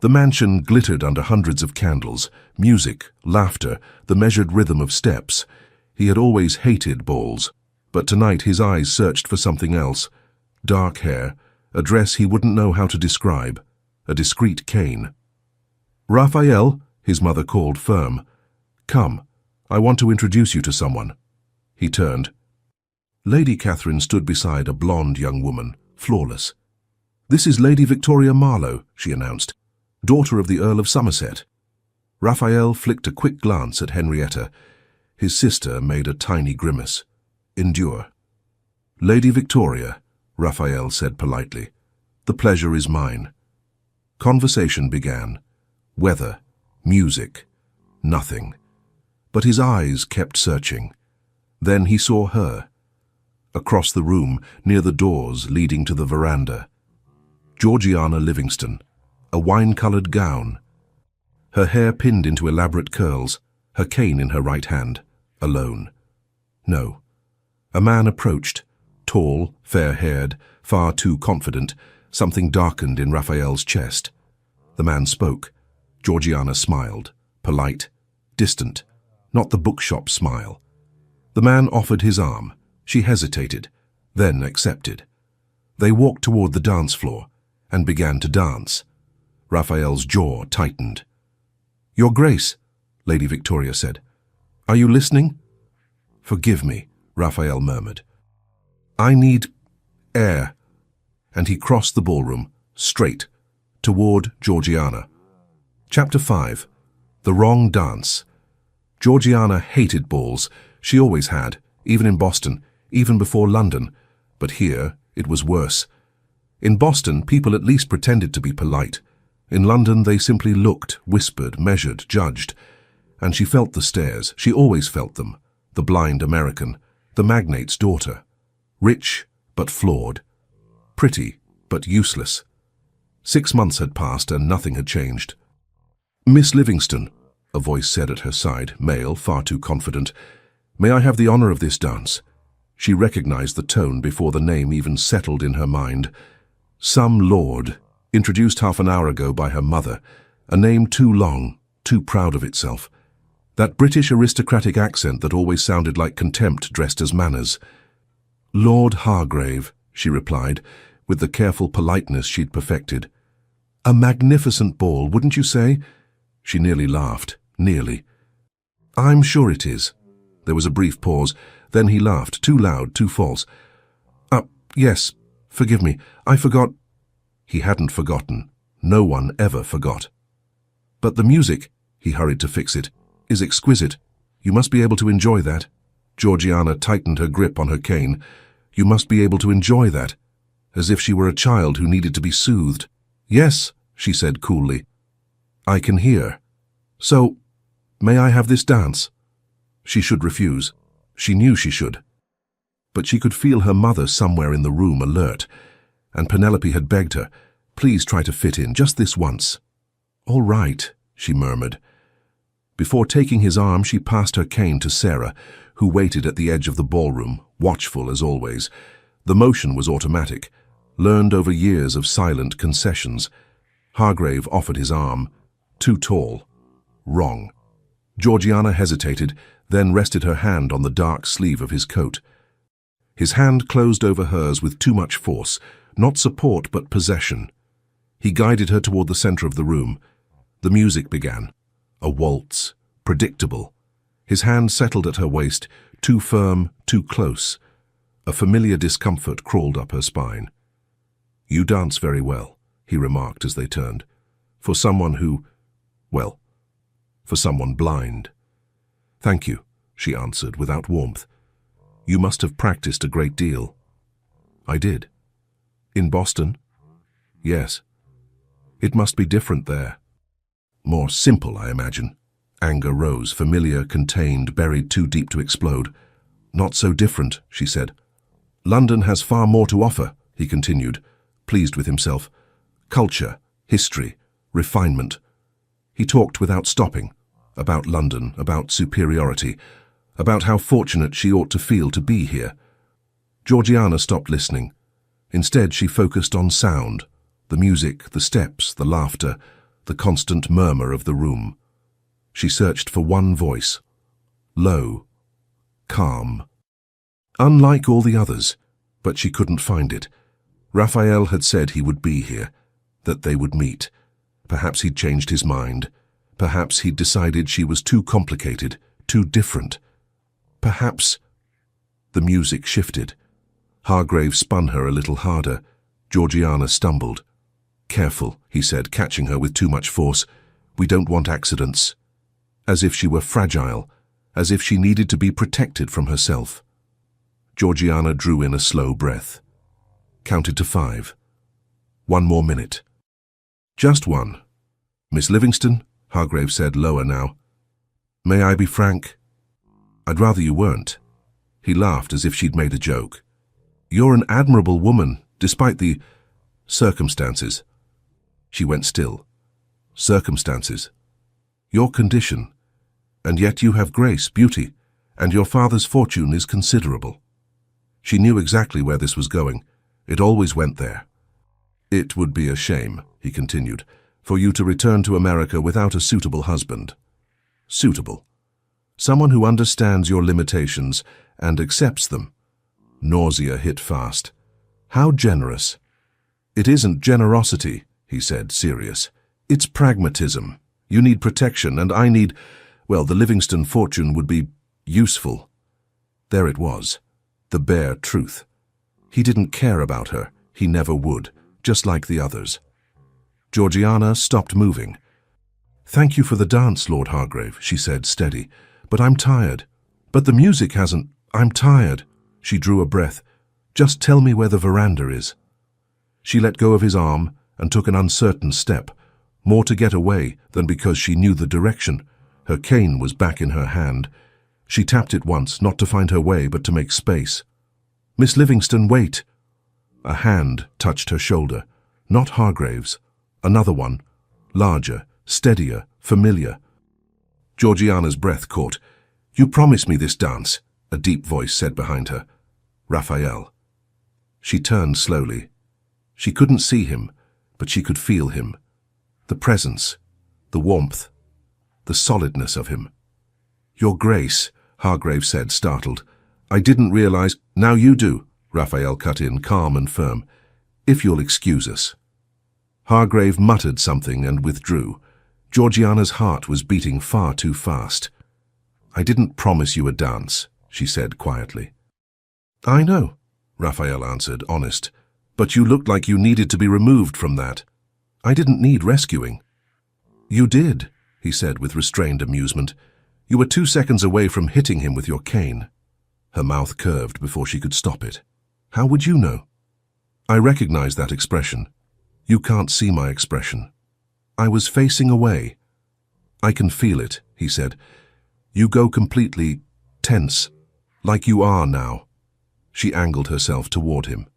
Speaker 1: The mansion glittered under hundreds of candles, music, laughter, the measured rhythm of steps. He had always hated balls, but tonight his eyes searched for something else. Dark hair, a dress he wouldn't know how to describe, a discreet cane. "Raphael," his mother called, firm. "Come, I want to introduce you to someone." He turned. Lady Catherine stood beside a blonde young woman, flawless. "This is Lady Victoria Marlowe," she announced, "daughter of the Earl of Somerset." Raphael flicked a quick glance at Henrietta. His sister made a tiny grimace. "Endure." "Lady Victoria," Raphael said politely, "the pleasure is mine." Conversation began. Weather, music, nothing. But his eyes kept searching. Then he saw her. Across the room, near the doors leading to the veranda. Georgiana Livingston, a wine-colored gown. Her hair pinned into elaborate curls, her cane in her right hand, alone. No. A man approached, tall, fair-haired, far too confident. Something darkened in Raphael's chest. The man spoke. Georgiana smiled, polite, distant, not the bookshop smile. The man offered his arm. She hesitated, then accepted. They walked toward the dance floor and began to dance. Raphael's jaw tightened. "Your Grace," Lady Victoria said. "Are you listening?" "Forgive me," Raphael murmured. "I need air." And he crossed the ballroom, straight, toward Georgiana. Chapter 5. The Wrong Dance. Georgiana hated balls. She always had, even in Boston, even before London. But here, it was worse. In Boston, people at least pretended to be polite. In London, they simply looked, whispered, measured, judged. And she felt the stares. She always felt them. The blind American, the magnate's daughter. Rich, but flawed. Pretty, but useless. 6 months had passed and nothing had changed. "Miss Livingston," a voice said at her side, male, far too confident, "may I have the honor of this dance?" She recognized the tone before the name even settled in her mind. Some lord, introduced half an hour ago by her mother, a name too long, too proud of itself. That British aristocratic accent that always sounded like contempt dressed as manners. "Lord Hargrave," she replied, with the careful politeness she'd perfected. "A magnificent ball, wouldn't you say?" She nearly laughed. Nearly. I'm sure it is. There was a brief pause. Then he laughed, too loud, too false. Yes, forgive me. I forgot. He hadn't forgotten. No one ever forgot. But the music, he hurried to fix it, is exquisite. You must be able to enjoy that. Georgiana tightened her grip on her cane. You must be able to enjoy that. As if she were a child who needed to be soothed. Yes, she said coolly. I can hear. So, may I have this dance? She should refuse. She knew she should. But she could feel her mother somewhere in the room alert, and Penelope had begged her, please try to fit in just this once. All right, she murmured. Before taking his arm, she passed her cane to Sarah, who waited at the edge of the ballroom, watchful as always. The motion was automatic, learned over years of silent concessions. Hargrave offered his arm. Too tall. Wrong. Georgiana hesitated, then rested her hand on the dark sleeve of his coat. His hand closed over hers with too much force, not support but possession. He guided her toward the center of the room. The music began. A waltz, predictable. His hand settled at her waist, too firm, too close. A familiar discomfort crawled up her spine. You dance very well, he remarked as they turned. For someone who, well, for someone blind. Thank you, she answered without warmth. You must have practiced a great deal. I did. In Boston? Yes. It must be different there. More simple, I imagine. Anger rose, familiar, contained, buried too deep to explode. Not so different, she said. London has far more to offer, he continued, pleased with himself. Culture, history, refinement. He talked without stopping, about London, about superiority, about how fortunate she ought to feel to be here. Georgiana stopped listening. Instead, she focused on sound, the music, the steps, the laughter, the constant murmur of the room. She searched for one voice, low, calm. Unlike all the others, but she couldn't find it. Raphael had said he would be here, that they would meet. Perhaps he'd changed his mind. Perhaps he'd decided she was too complicated, too different. Perhaps... The music shifted. Hargrave spun her a little harder. Georgiana stumbled. Careful, he said, catching her with too much force. We don't want accidents. As if she were fragile, as if she needed to be protected from herself. Georgiana drew in a slow breath. Counted to 5. 1 more minute. Just 1. Miss Livingston, Hargrave said, lower now. May I be frank? I'd rather you weren't. He laughed as if she'd made a joke. You're an admirable woman, despite the circumstances. She went still. Circumstances. Your condition. And yet you have grace, beauty, and your father's fortune is considerable. She knew exactly where this was going. It always went there. It would be a shame, he continued, for you to return to America without a suitable husband. Suitable. Someone who understands your limitations and accepts them. Nausea hit fast. How generous. It isn't generosity, he said, serious. It's pragmatism. You need protection, and I need, well, the Livingston fortune would be useful. There it was, the bare truth. He didn't care about her. He never would, just like the others. Georgiana stopped moving. Thank you for the dance, Lord Hargrave, she said, steady. But I'm tired. But the music hasn't. I'm tired. She drew a breath. Just tell me where the veranda is. She let go of his arm and took an uncertain step, more to get away than because she knew the direction. Her cane was back in her hand. She tapped it once, not to find her way, but to make space. Miss Livingston, wait. A hand touched her shoulder. Not Hargrave's. Another one. Larger, steadier, familiar. Georgiana's breath caught. You promised me this dance, a deep voice said behind her. Raphael. She turned slowly. She couldn't see him, but she could feel him. The presence, the warmth, the solidness of him. Your Grace, Hargrave said, startled. I didn't realize. Now you do, Raphael cut in, calm and firm. If you'll excuse us. Hargrave muttered something and withdrew. Georgiana's heart was beating far too fast. "I didn't promise you a dance," she said quietly. "I know," Raphael answered, honest, "but you looked like you needed to be removed from that. I didn't need rescuing." "You did," he said with restrained amusement. "You were 2 seconds away from hitting him with your cane." Her mouth curved before she could stop it. "How would you know?" "I recognize that expression." "You can't see my expression." "I was facing away." "I can feel it," he said. "You go completely tense, like you are now." She angled herself toward him.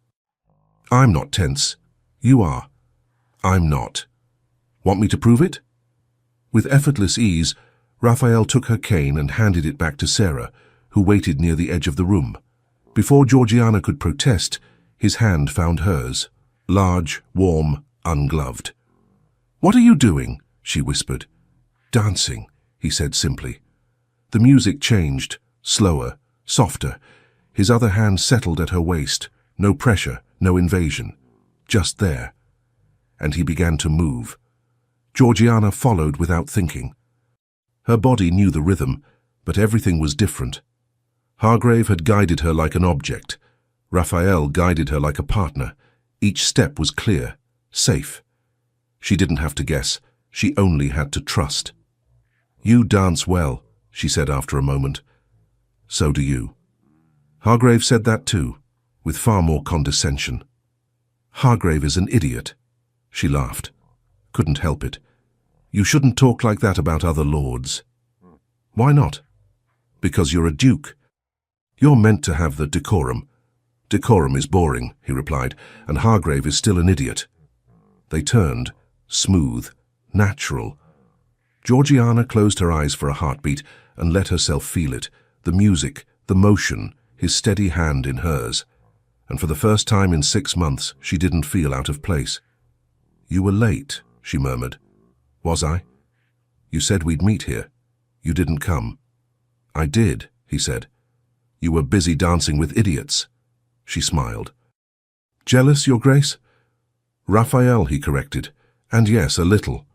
Speaker 1: "I'm not tense. You are." "I'm not." "Want me to prove it?" With effortless ease, Raphael took her cane and handed it back to Sarah, who waited near the edge of the room. Before Georgiana could protest, his hand found hers, large, warm, ungloved. "What are you doing?" she whispered. "Dancing," he said simply. The music changed, slower, softer. His other hand settled at her waist, no pressure, no invasion, just there. And he began to move. Georgiana followed without thinking. Her body knew the rhythm, but everything was different. Hargrave had guided her like an object. Raphael guided her like a partner. Each step was clear, safe. She didn't have to guess. She only had to trust. "You dance well," she said after a moment. "So do you." Hargrave said that too, with far more condescension. "Hargrave is an idiot." She laughed. "Couldn't help it. You shouldn't talk like that about other lords." "Why not?" "Because you're a duke. You're meant to have the decorum." "Decorum is boring," he replied, "and Hargrave is still an idiot." They turned, smooth, natural. Georgiana closed her eyes for a heartbeat and let herself feel it, the music, the motion, his steady hand in hers. And for the first time in 6 months, she didn't feel out of place. "You were late," she murmured. "Was I? You said we'd meet here. You didn't come." "I did," he said. "You were busy dancing with idiots." She smiled. "Jealous, Your Grace?" "Raphael," he corrected. "And yes, a little."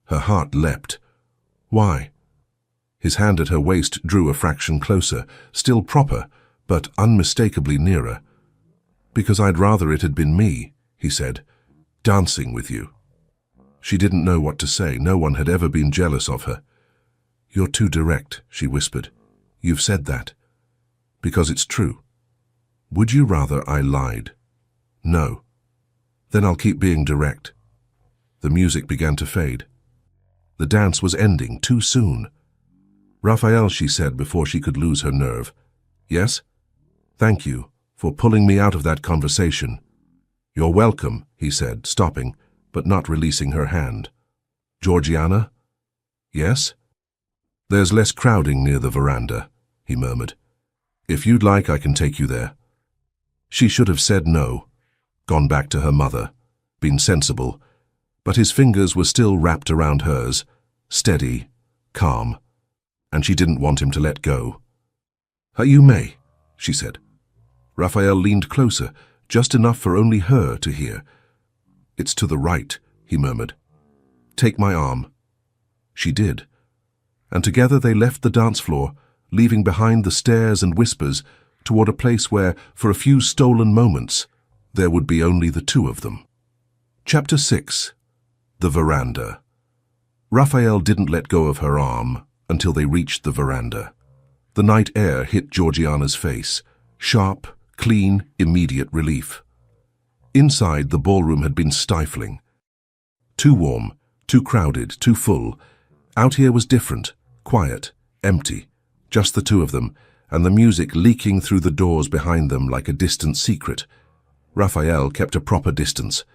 Speaker 1: Her heart leapt. "Why?" His hand at her waist drew a fraction closer, still proper, but unmistakably nearer. "Because I'd rather it had been me," he said, "dancing with you." She didn't know what to say. No one had ever been jealous of her. "You're too direct," she whispered. "You've said that." "Because it's true." "Would you rather I lied?" "No." "Then I'll keep being direct." The music began to fade. The dance was ending too soon. "Raphael," she said before she could lose her nerve. "Yes?" "Thank you for pulling me out of that conversation." "You're welcome," he said, stopping, but not releasing her hand. "Georgiana?" "Yes?" "There's less crowding near the veranda," he murmured. "If you'd like, I can take you there." She should have said no, gone back to her mother, been sensible, but his fingers were still wrapped around hers, steady, calm, and she didn't want him to let go. "You may," she said. Raphael leaned closer, just enough for only her to hear. "It's to the right," he murmured. "Take my arm." She did, and together they left the dance floor, leaving behind the stares and whispers toward a place where, for a few stolen moments, there would be only the two of them. Chapter 6. The Veranda. Raphael didn't let go of her arm until they reached the veranda. The night air hit Georgiana's face, sharp, clean, immediate relief. Inside, the ballroom had been stifling. Too warm, too crowded, too full. Out here was different, quiet, empty, just the two of them, and the music leaking through the doors behind them like a distant secret. Raphael kept a proper distance.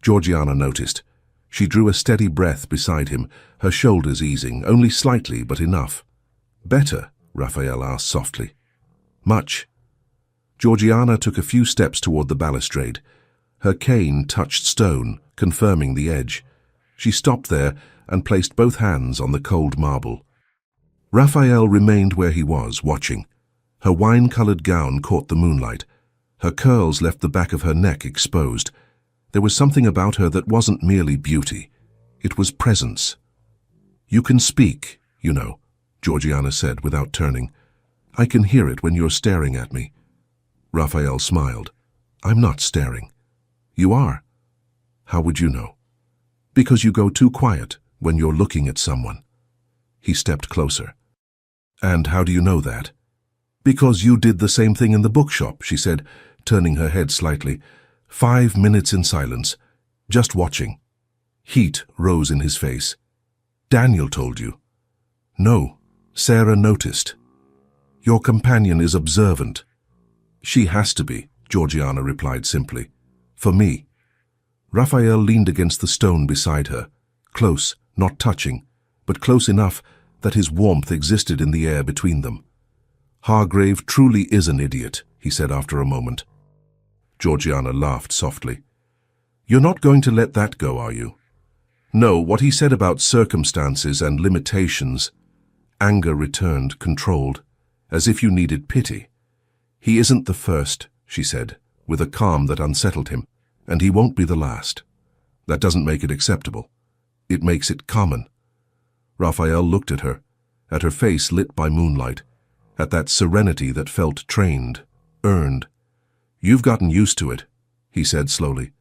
Speaker 1: Georgiana noticed. She drew a steady breath beside him, her shoulders easing, only slightly, but enough. "Better?" Raphael asked softly. "Much." Georgiana took a few steps toward the balustrade. Her cane touched stone, confirming the edge. She stopped there and placed both hands on the cold marble. Raphael remained where he was, watching. Her wine-colored gown caught the moonlight. Her curls left the back of her neck exposed. There was something about her that wasn't merely beauty. It was presence, You can speak, you know, Georgiana said without turning. I can hear it when you're staring at me. Raphael smiled. I'm not staring. You are. How would you know? Because you go too quiet when you're looking at someone. He stepped closer. And how do you know that? Because you did the same thing in the bookshop, she said, turning her head slightly. 5 minutes in silence, just watching. Heat rose in his face. Daniel told you. No, Sarah noticed. Your companion is observant. She has to be, Georgiana replied simply. For me. Raphael leaned against the stone beside her, close, not touching, but close enough that his warmth existed in the air between them. Hargrave truly is an idiot, he said after a moment. Georgiana laughed softly. You're not going to let that go, are you? No, what he said about circumstances and limitations. Anger returned, controlled, as if you needed pity. He isn't the first, she said, with a calm that unsettled him, and he won't be the last. That doesn't make it acceptable. It makes it common. Raphael looked at her face lit by moonlight, at that serenity that felt trained, earned. You've gotten used to it, he said slowly.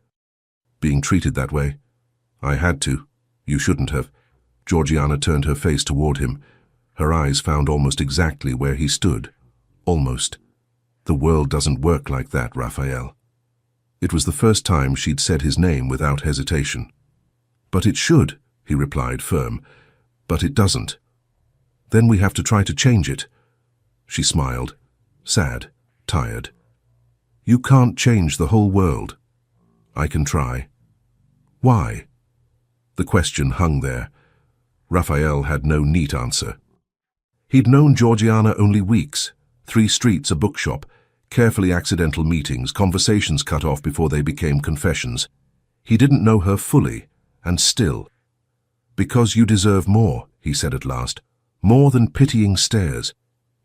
Speaker 1: Being treated that way? I had to. You shouldn't have. Georgiana turned her face toward him. Her eyes found almost exactly where he stood. Almost. The world doesn't work like that, Raphael. It was the first time she'd said his name without hesitation. But it should, he replied, firm. But it doesn't. Then we have to try to change it. She smiled, sad, tired. You can't change the whole world. I can try. Why? The question hung there. Raphael had no neat answer. He'd known Georgiana only weeks. 3 streets, a bookshop, carefully accidental meetings, conversations cut off before they became confessions. He didn't know her fully, and still. Because you deserve more, he said at last. More than pitying stares.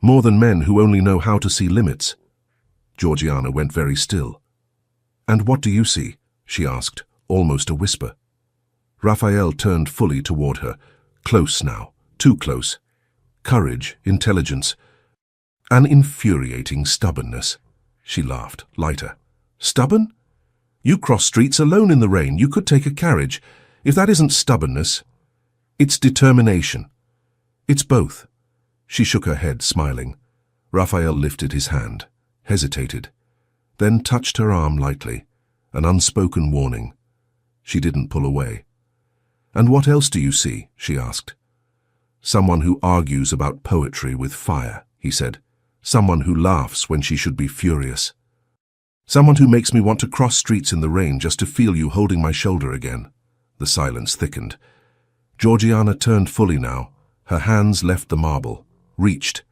Speaker 1: More than men who only know how to see limits. Georgiana went very still. And what do you see? She asked, almost a whisper. Raphael turned fully toward her, close now, too close. Courage, intelligence, an infuriating stubbornness. She laughed, lighter. Stubborn? You cross streets alone in the rain. You could take a carriage. If that isn't stubbornness, it's determination. It's both. She shook her head, smiling. Raphael lifted his hand, hesitated, then touched her arm lightly, an unspoken warning. She didn't pull away. And what else do you see? She asked. Someone who argues about poetry with fire, he said. Someone who laughs when she should be furious. Someone who makes me want to cross streets in the rain just to feel you holding my shoulder again. The silence thickened. Georgiana turned fully now. Her hands left the marble, reached,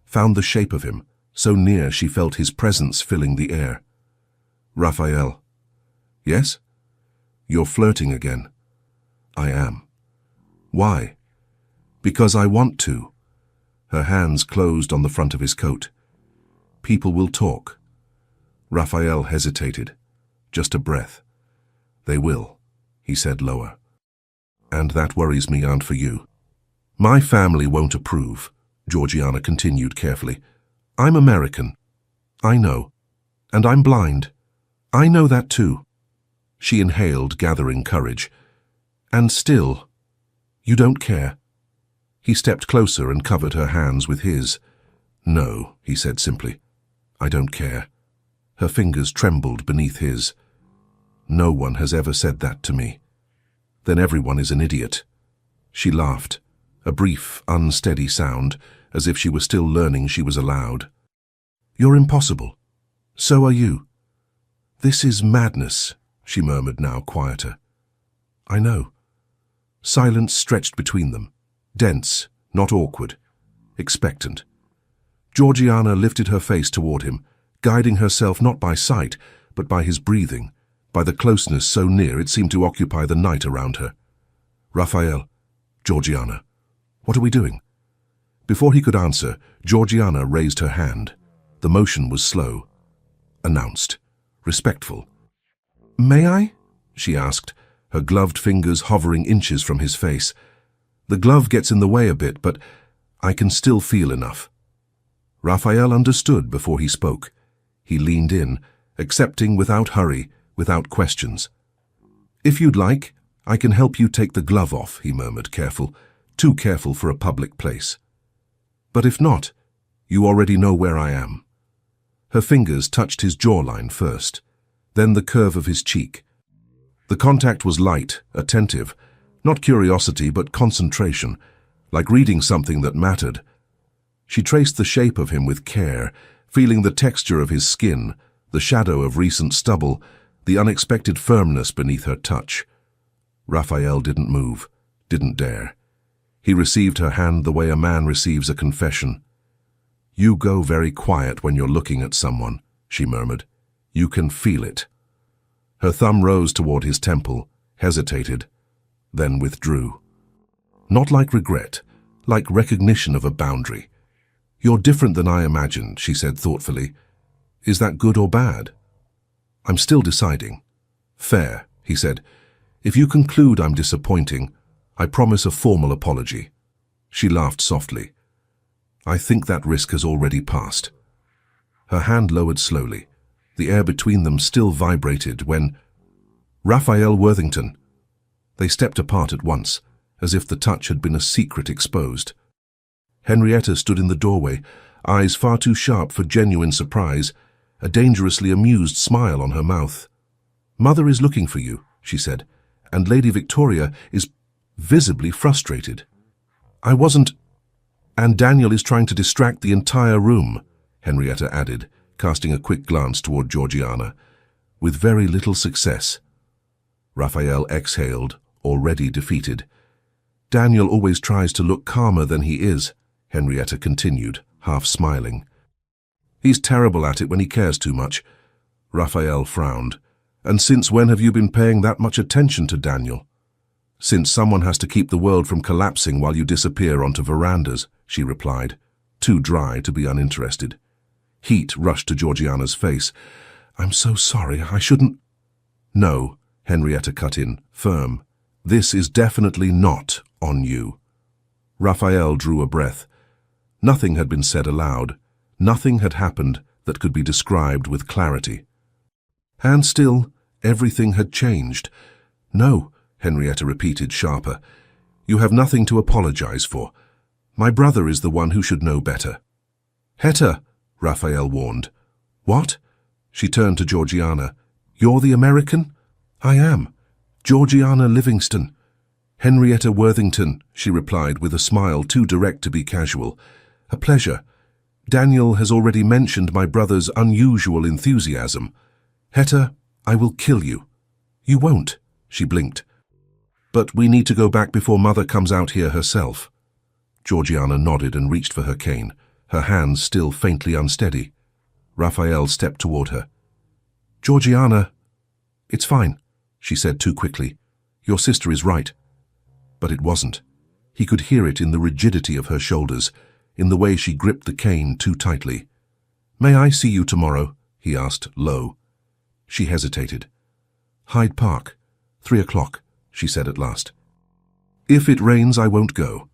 Speaker 1: found the shape of him, so near she felt his presence filling the air. Raphael. Yes? You're flirting again. I am. Why? Because I want to. Her hands closed on the front of his coat. People will talk. Raphael hesitated. Just a breath. They will, he said lower. And that worries me, Aunt, for you. My family won't approve, Georgiana continued carefully. I'm American. I know. And I'm blind. I know that too. She inhaled, gathering courage. And still, you don't care. He stepped closer and covered her hands with his. No, he said simply. I don't care. Her fingers trembled beneath his. No one has ever said that to me. Then everyone is an idiot. She laughed, a brief, unsteady sound, as if she were still learning she was allowed. You're impossible. So are you. This is madness, she murmured, now quieter. I know. Silence stretched between them, dense, not awkward, expectant. Georgiana lifted her face toward him, guiding herself not by sight, but by his breathing, by the closeness so near it seemed to occupy the night around her. Raphael, Georgiana, what are we doing? Before he could answer, Georgiana raised her hand. The motion was slow, announced, respectful. May I? She asked, her gloved fingers hovering inches from his face. The glove gets in the way a bit, but I can still feel enough." Raphael understood before he spoke. He leaned in, accepting without hurry, without questions. "If you'd like, I can help you take the glove off," he murmured, careful, too careful for a public place. "But if not, you already know where I am." Her fingers touched his jawline first, then the curve of his cheek. The contact was light, attentive, not curiosity but concentration, like reading something that mattered. She traced the shape of him with care, feeling the texture of his skin, the shadow of recent stubble, the unexpected firmness beneath her touch. Raphael didn't move, didn't dare. He received her hand the way a man receives a confession. "You go very quiet when you're looking at someone," she murmured. "You can feel it." Her thumb rose toward his temple, hesitated, then withdrew. Not like regret, like recognition of a boundary. "You're different than I imagined," she said thoughtfully. "Is that good or bad?" "I'm still deciding." "Fair," he said. "If you conclude I'm disappointing, I promise a formal apology." She laughed softly. "I think that risk has already passed." Her hand lowered slowly. The air between them still vibrated when... "Raphael Worthington." They stepped apart at once, as if the touch had been a secret exposed. Henrietta stood in the doorway, eyes far too sharp for genuine surprise, a dangerously amused smile on her mouth. "Mother is looking for you," she said, "and Lady Victoria is visibly frustrated." "I wasn't—" "And Daniel is trying to distract the entire room," Henrietta added, casting a quick glance toward Georgiana. "With very little success." Raphael exhaled, already defeated. "Daniel always tries to look calmer than he is," Henrietta continued, half smiling. "He's terrible at it when he cares too much." Raphael frowned. "And since when have you been paying that much attention to Daniel?" "Since someone has to keep the world from collapsing while you disappear onto verandas," she replied, too dry to be uninterested. Heat rushed to Georgiana's face. "I'm so sorry, I shouldn't—" "No," Henrietta cut in, firm. "This is definitely not on you." Raphael drew a breath. Nothing had been said aloud. Nothing had happened that could be described with clarity. And still, everything had changed. "No," Henrietta repeated, sharper. "You have nothing to apologize for. My brother is the one who should know better." "Hetta," Raphael warned. "What?" She turned to Georgiana. "You're the American?" "I am. Georgiana Livingston." "Henrietta Worthington," she replied with a smile too direct to be casual. "A pleasure. Daniel has already mentioned my brother's unusual enthusiasm. Hetta, I will kill you." "You won't," she blinked. "But we need to go back before Mother comes out here herself." Georgiana nodded and reached for her cane, her hands still faintly unsteady. Raphael stepped toward her. "Georgiana—" "It's fine," she said too quickly. "Your sister is right." But it wasn't. He could hear it in the rigidity of her shoulders, in the way she gripped the cane too tightly. "May I see you tomorrow?" he asked, low. She hesitated. "Hyde Park, 3 o'clock," she said at last. "If it rains, I won't go."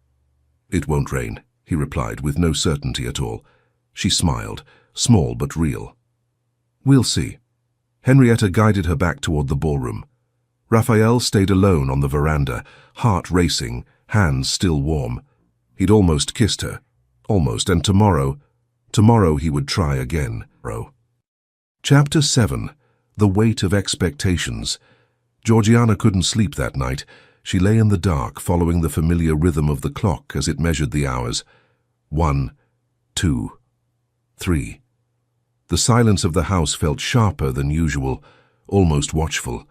Speaker 1: "It won't rain," he replied with no certainty at all. She smiled, small but real. "We'll see." Henrietta guided her back toward the ballroom. Raphael stayed alone on the veranda, heart racing, hands still warm. He'd almost kissed her. Almost, and tomorrow he would try again. Chapter 7. The Weight of Expectations. Georgiana couldn't sleep that night. She lay in the dark, following the familiar rhythm of the clock as it measured the hours. 1, 2, 3. The silence of the house felt sharper than usual, almost watchful.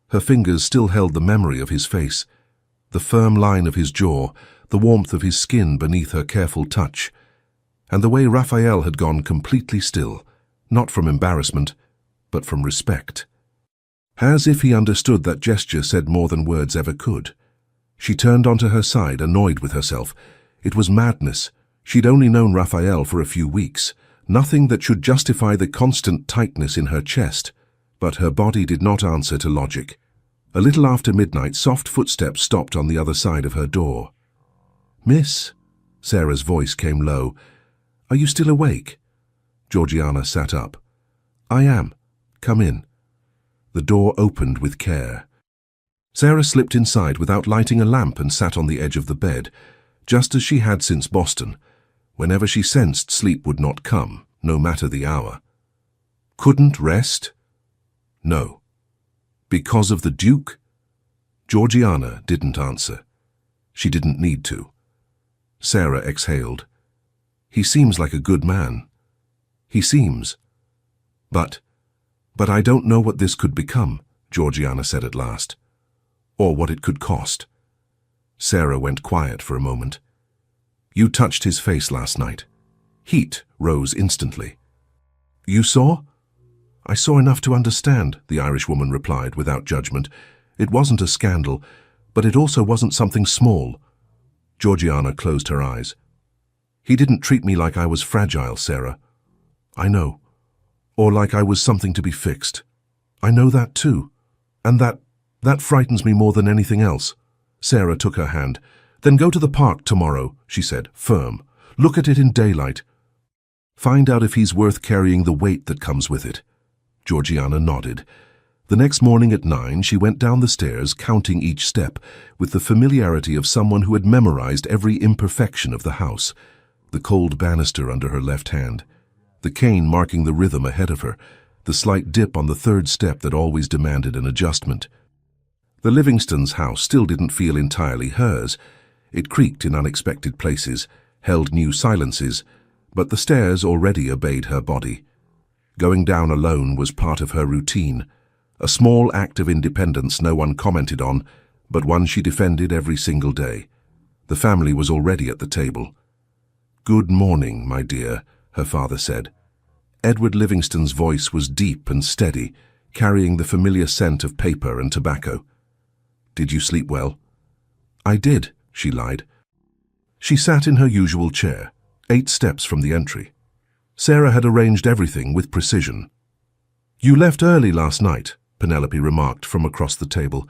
Speaker 1: Her fingers still held the memory of his face, the firm line of his jaw, the warmth of his skin beneath her careful touch, and the way Raphael had gone completely still, not from embarrassment, but from respect. As if he understood that gesture said more than words ever could. She turned onto her side, annoyed with herself. It was madness. She'd only known Raphael for a few weeks, nothing that should justify the constant tightness in her chest, but her body did not answer to logic. A little after midnight, soft footsteps stopped on the other side of her door. "Miss?" Sarah's voice came low. "Are you still awake?" Georgiana sat up. "I am. Come in." The door opened with care. Sarah slipped inside without lighting a lamp and sat on the edge of the bed, just as she had since Boston, whenever she sensed sleep would not come, no matter the hour. Couldn't rest? No. Because of the Duke? Georgiana didn't answer. She didn't need to. Sarah exhaled. "He seems like a good man. He seems. But I don't know what this could become," Georgiana said at last. "Or what it could cost." Sarah went quiet for a moment. "You touched his face last night." Heat rose instantly. "You saw?" "I saw enough to understand," the Irishwoman replied without judgment. "It wasn't a scandal, but it also wasn't something small." Georgiana closed her eyes. "He didn't treat me like I was fragile, Sarah." "I know. Or like I was something to be fixed. I know that too. And that frightens me more than anything else." Sarah took her hand. "Then go to the park tomorrow," she said, firm. "Look at it in daylight. Find out if he's worth carrying the weight that comes with it." Georgiana nodded. The next morning at 9, she went down the stairs, counting each step, with the familiarity of someone who had memorized every imperfection of the house. The cold banister under her left hand, the cane marking the rhythm ahead of her, the slight dip on the third step that always demanded an adjustment. The Livingstons' house still didn't feel entirely hers. It creaked in unexpected places, held new silences, but the stairs already obeyed her body. Going down alone was part of her routine, a small act of independence no one commented on, but one she defended every single day. The family was already at the table. "Good morning, my dear," her father said. Edward Livingston's voice was deep and steady, carrying the familiar scent of paper and tobacco. "Did you sleep well?" "I did," she lied. She sat in her usual chair, 8 steps from the entry. Sarah had arranged everything with precision. "You left early last night," Penelope remarked from across the table.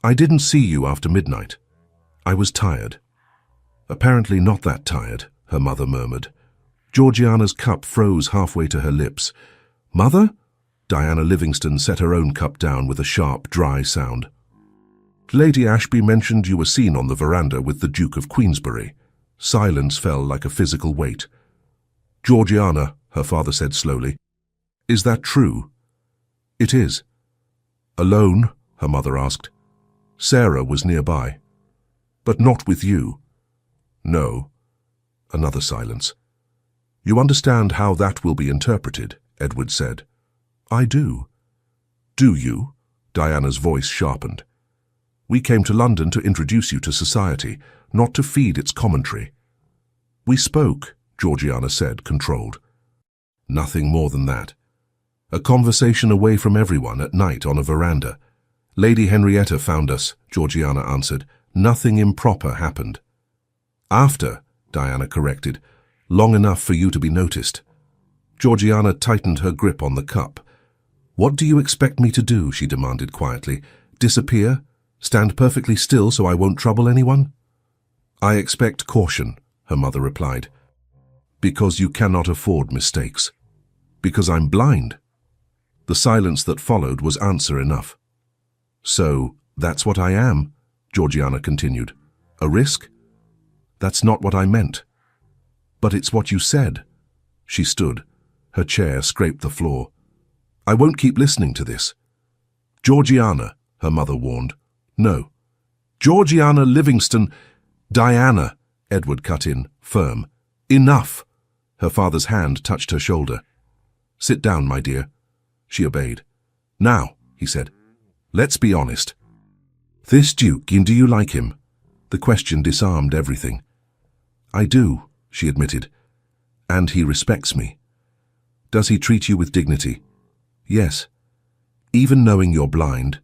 Speaker 1: "I didn't see you after midnight." "I was tired." "Apparently not that tired," her mother murmured. Georgiana's cup froze halfway to her lips. "Mother?" Diana Livingston set her own cup down with a sharp, dry sound. "Lady Ashby mentioned you were seen on the veranda with the Duke of Queensberry." Silence fell like a physical weight. "Georgiana," her father said slowly, "is that true?" "It is." "Alone?" her mother asked. "Sarah was nearby." "But not with you?" "No." Another silence. "You understand how that will be interpreted," Edward said. "I do." "Do you?" Diana's voice sharpened. "We came to London to introduce you to society, not to feed its commentary." "We spoke," Georgiana said, controlled. "Nothing more than that. A conversation away from everyone at night on a veranda. Lady Henrietta found us," Georgiana answered. "Nothing improper happened." "After," Diana corrected. "Long enough for you to be noticed." Georgiana tightened her grip on the cup. "What do you expect me to do?" she demanded quietly. "Disappear? Stand perfectly still so I won't trouble anyone?" "I expect caution," her mother replied. "Because you cannot afford mistakes. Because I'm blind." The silence that followed was answer enough. "So, that's what I am," Georgiana continued. "A risk?" "That's not what I meant." "But it's what you said." She stood. Her chair scraped the floor. "I won't keep listening to this." "Georgiana," her mother warned. "No." "Georgiana Livingston—" "Diana," Edward cut in, firm. "Enough!" Her father's hand touched her shoulder. "Sit down, my dear." She obeyed. "Now," he said, "let's be honest. This Duke, do you like him?" The question disarmed everything. "I do," she admitted. "And he respects me." "Does he treat you with dignity?" "Yes." "Even knowing you're blind?"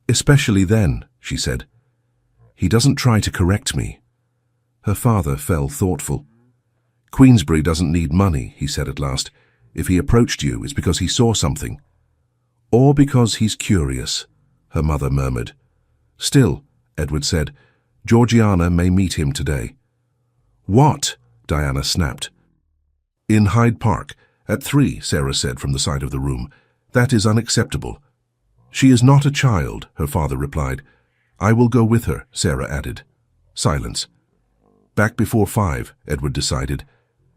Speaker 1: "Especially then," she said. "He doesn't try to correct me." Her father fell thoughtful. "Queensberry doesn't need money," he said at last. "If he approached you, it's because he saw something." "Or because he's curious," her mother murmured. "Still," Edward said, "Georgiana may meet him today." What? Diana snapped. In Hyde Park, at 3, Sarah said from the side of the room. That is unacceptable. She is not a child, her father replied. I will go with her, Sarah added. Silence. Back before 5, Edward decided.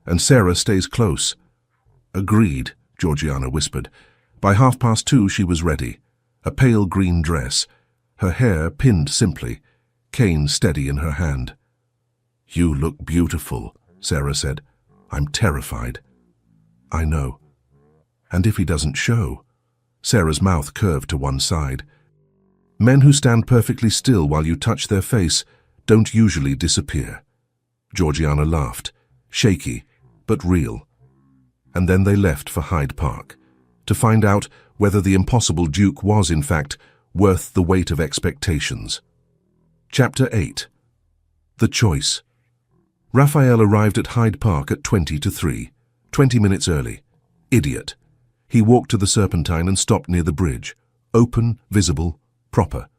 Speaker 1: And Sarah stays close. Agreed, Georgiana whispered. By 2:30 she was ready. A pale green dress, her hair pinned simply, cane steady in her hand. You look beautiful, Sarah said. I'm terrified. I know. And if he doesn't show? Sarah's mouth curved to one side. Men who stand perfectly still while you touch their face don't usually disappear. Georgiana laughed, shaky, but real. And then they left for Hyde Park, to find out whether the impossible Duke was, in fact, worth the weight of expectations. Chapter 8. The Choice. Raphael arrived at Hyde Park at 2:50, 20 minutes early. Idiot. He walked to the Serpentine and stopped near the bridge. Open, visible, proper.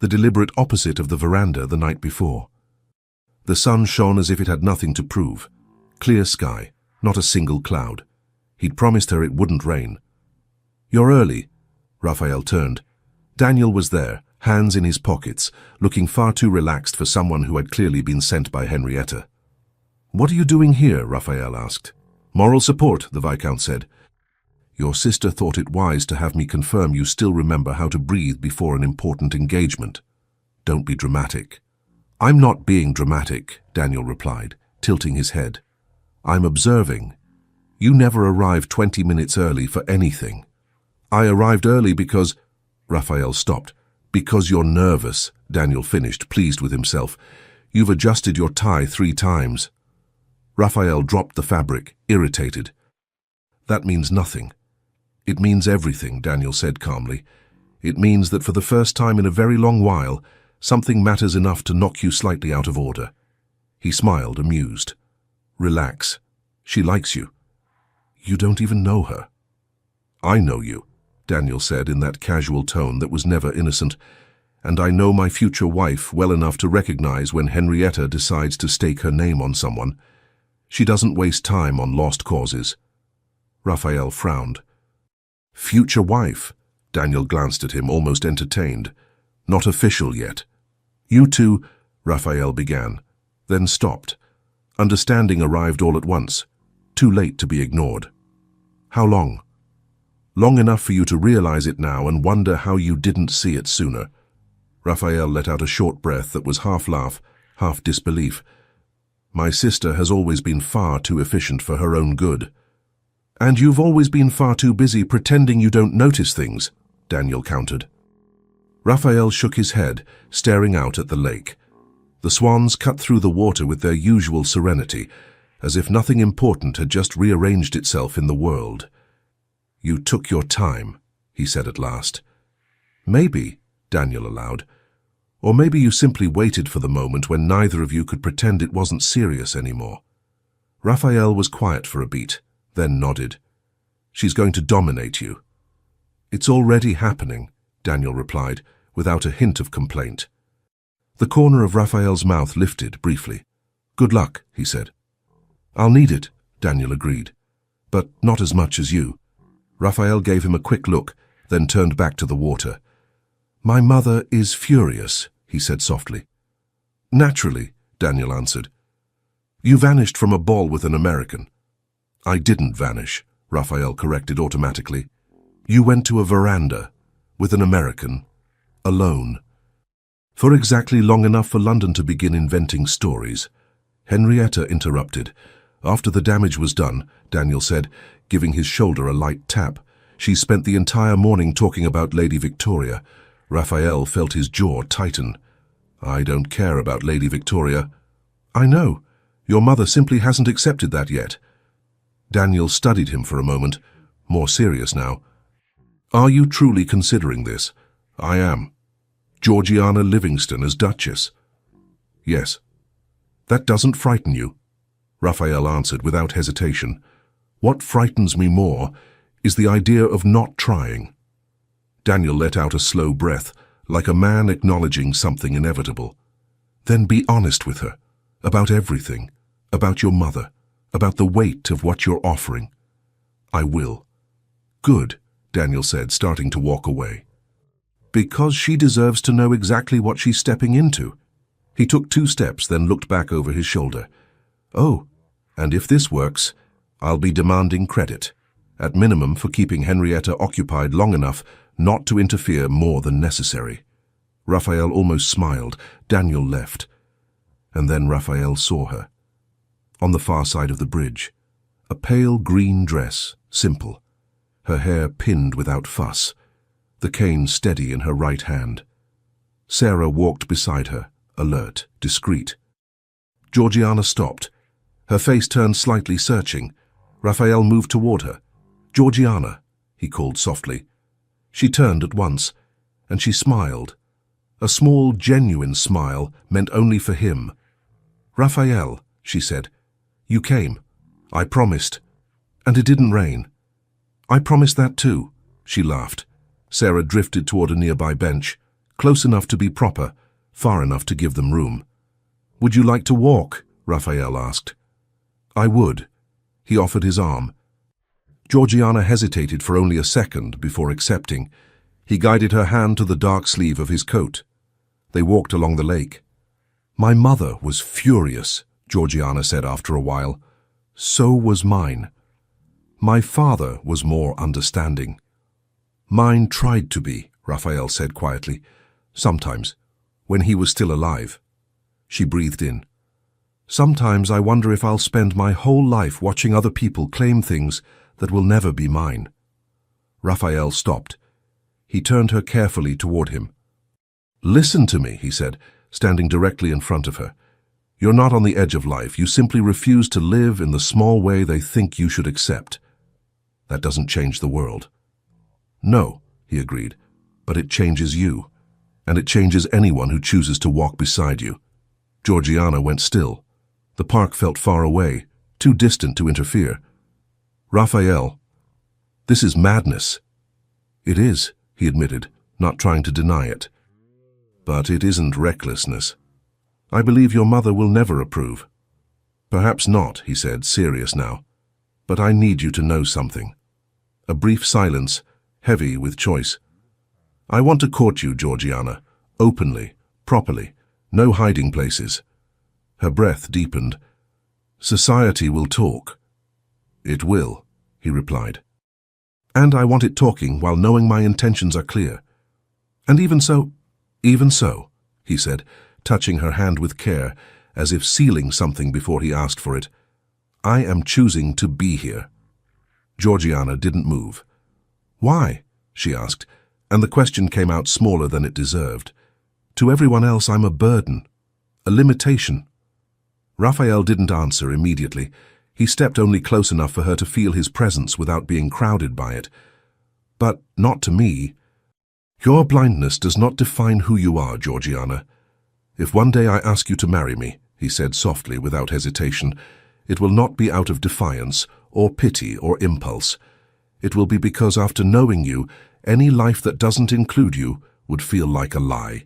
Speaker 1: The deliberate opposite of the veranda the night before. The sun shone as if it had nothing to prove. Clear sky, not a single cloud. He'd promised her it wouldn't rain. You're early. Raphael turned. Daniel was there, hands in his pockets, looking far too relaxed for someone who had clearly been sent by Henrietta. What are you doing here? Raphael asked. Moral support, the Viscount said. Your sister thought it wise to have me confirm you still remember how to breathe before an important engagement. Don't be dramatic. I'm not being dramatic, Daniel replied, tilting his head. I'm observing. You never arrive 20 minutes early for anything. I arrived early because... Raphael stopped. Because you're nervous, Daniel finished, pleased with himself. You've adjusted your tie 3 times. Raphael dropped the fabric, irritated. That means nothing. It means everything, Daniel said calmly. It means that for the first time in a very long while, something matters enough to knock you slightly out of order. He smiled, amused. Relax. She likes you. You don't even know her. I know you, Daniel said in that casual tone that was never innocent, and I know my future wife well enough to recognize when Henrietta decides to stake her name on someone. She doesn't waste time on lost causes. Raphael frowned. Future wife? Daniel glanced at him, almost entertained. Not official yet. You two, Raphael began, then stopped. Understanding arrived all at once, too late to be ignored. How long? Long enough for you to realize it now and wonder how you didn't see it sooner. Raphael let out a short breath that was half laugh, half disbelief. My sister has always been far too efficient for her own good. And you've always been far too busy pretending you don't notice things, Daniel countered. Raphael shook his head, staring out at the lake. The swans cut through the water with their usual serenity, as if nothing important had just rearranged itself in the world. You took your time, he said at last. Maybe, Daniel allowed. Or maybe you simply waited for the moment when neither of you could pretend it wasn't serious anymore. Raphael was quiet for a beat, then nodded. She's going to dominate you. It's already happening, Daniel replied, without a hint of complaint. The corner of Raphael's mouth lifted briefly. Good luck, he said. I'll need it, Daniel agreed. But not as much as you. Raphael gave him a quick look, then turned back to the water. My mother is furious, he said softly. Naturally, Daniel answered. You vanished from a ball with an American. I didn't vanish, Raphael corrected automatically. You went to a veranda, with an American, alone. For exactly long enough for London to begin inventing stories. Henrietta interrupted. After the damage was done, Daniel said, giving his shoulder a light tap. She spent the entire morning talking about Lady Victoria. Raphael felt his jaw tighten. I don't care about Lady Victoria. I know. Your mother simply hasn't accepted that yet. Daniel studied him for a moment, more serious now. Are you truly considering this? I am. Georgiana Livingston as Duchess? Yes. That doesn't frighten you? Raphael answered without hesitation. What frightens me more is the idea of not trying. Daniel let out a slow breath, like a man acknowledging something inevitable. Then be honest with her, about everything, About your mother, about the weight of what you're offering. I will. Good, Daniel said, starting to walk away. Because she deserves to know exactly what she's stepping into. He took 2 steps, then looked back over his shoulder. Oh, and if this works, I'll be demanding credit, at minimum for keeping Henrietta occupied long enough not to interfere more than necessary. Raphael almost smiled. Daniel left. And then Raphael saw her. On the far side of the bridge, a pale green dress, simple, her hair pinned without fuss, the cane steady in her right hand. Sarah walked beside her, alert, discreet. Georgiana stopped. Her face turned slightly searching. Raphael moved toward her. "Georgiana," he called softly. She turned at once, and she smiled. A small, genuine smile meant only for him. "Raphael," she said, "you came. I promised. And it didn't rain." "I promised that too," she laughed. Sarah drifted toward a nearby bench, close enough to be proper, far enough to give them room. "Would you like to walk?" Raphael asked. "I would." He offered his arm. Georgiana hesitated for only a second before accepting. He guided her hand to the dark sleeve of his coat. They walked along the lake. "My mother was furious," Georgiana said after a while. "So was mine. My father was more understanding." "Mine tried to be," Raphael said quietly. "Sometimes, when he was still alive." She breathed in. "Sometimes I wonder if I'll spend my whole life watching other people claim things that will never be mine." Raphael stopped. He turned her carefully toward him. "Listen to me," he said, standing directly in front of her. "You're not on the edge of life. You simply refuse to live in the small way they think you should accept. That doesn't change the world." "No," he agreed, "but it changes you, and it changes anyone who chooses to walk beside you." Georgiana went still. The park felt far away, too distant to interfere. "Raphael, this is madness." "It is," he admitted, not trying to deny it. "But it isn't recklessness. I believe your mother will never approve." "Perhaps not," he said, serious now. "But I need you to know something." A brief silence, heavy with choice. "I want to court you, Georgiana, openly, properly, no hiding places." Her breath deepened. "Society will talk." "It will," he replied. "And I want it talking while knowing my intentions are clear." "And even so," he said, touching her hand with care, as if sealing something before he asked for it. "I am choosing to be here." Georgiana didn't move. "Why?" she asked, and the question came out smaller than it deserved. "To everyone else I'm a burden, a limitation." Raphael didn't answer immediately. He stepped only close enough for her to feel his presence without being crowded by it. "But not to me. Your blindness does not define who you are, Georgiana. If one day I ask you to marry me," he said softly, without hesitation, "it will not be out of defiance, or pity, or impulse. It will be because after knowing you, any life that doesn't include you would feel like a lie."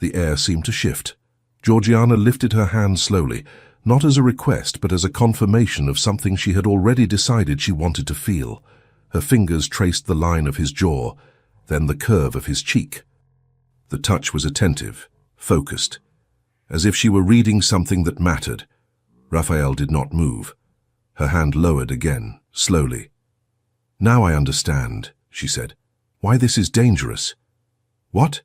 Speaker 1: The air seemed to shift. Georgiana lifted her hand slowly, not as a request but as a confirmation of something she had already decided she wanted to feel. Her fingers traced the line of his jaw, then the curve of his cheek. The touch was attentive, focused, as if she were reading something that mattered. Raphael did not move. Her hand lowered again, slowly. "Now I understand," she said, "why this is dangerous." "What?"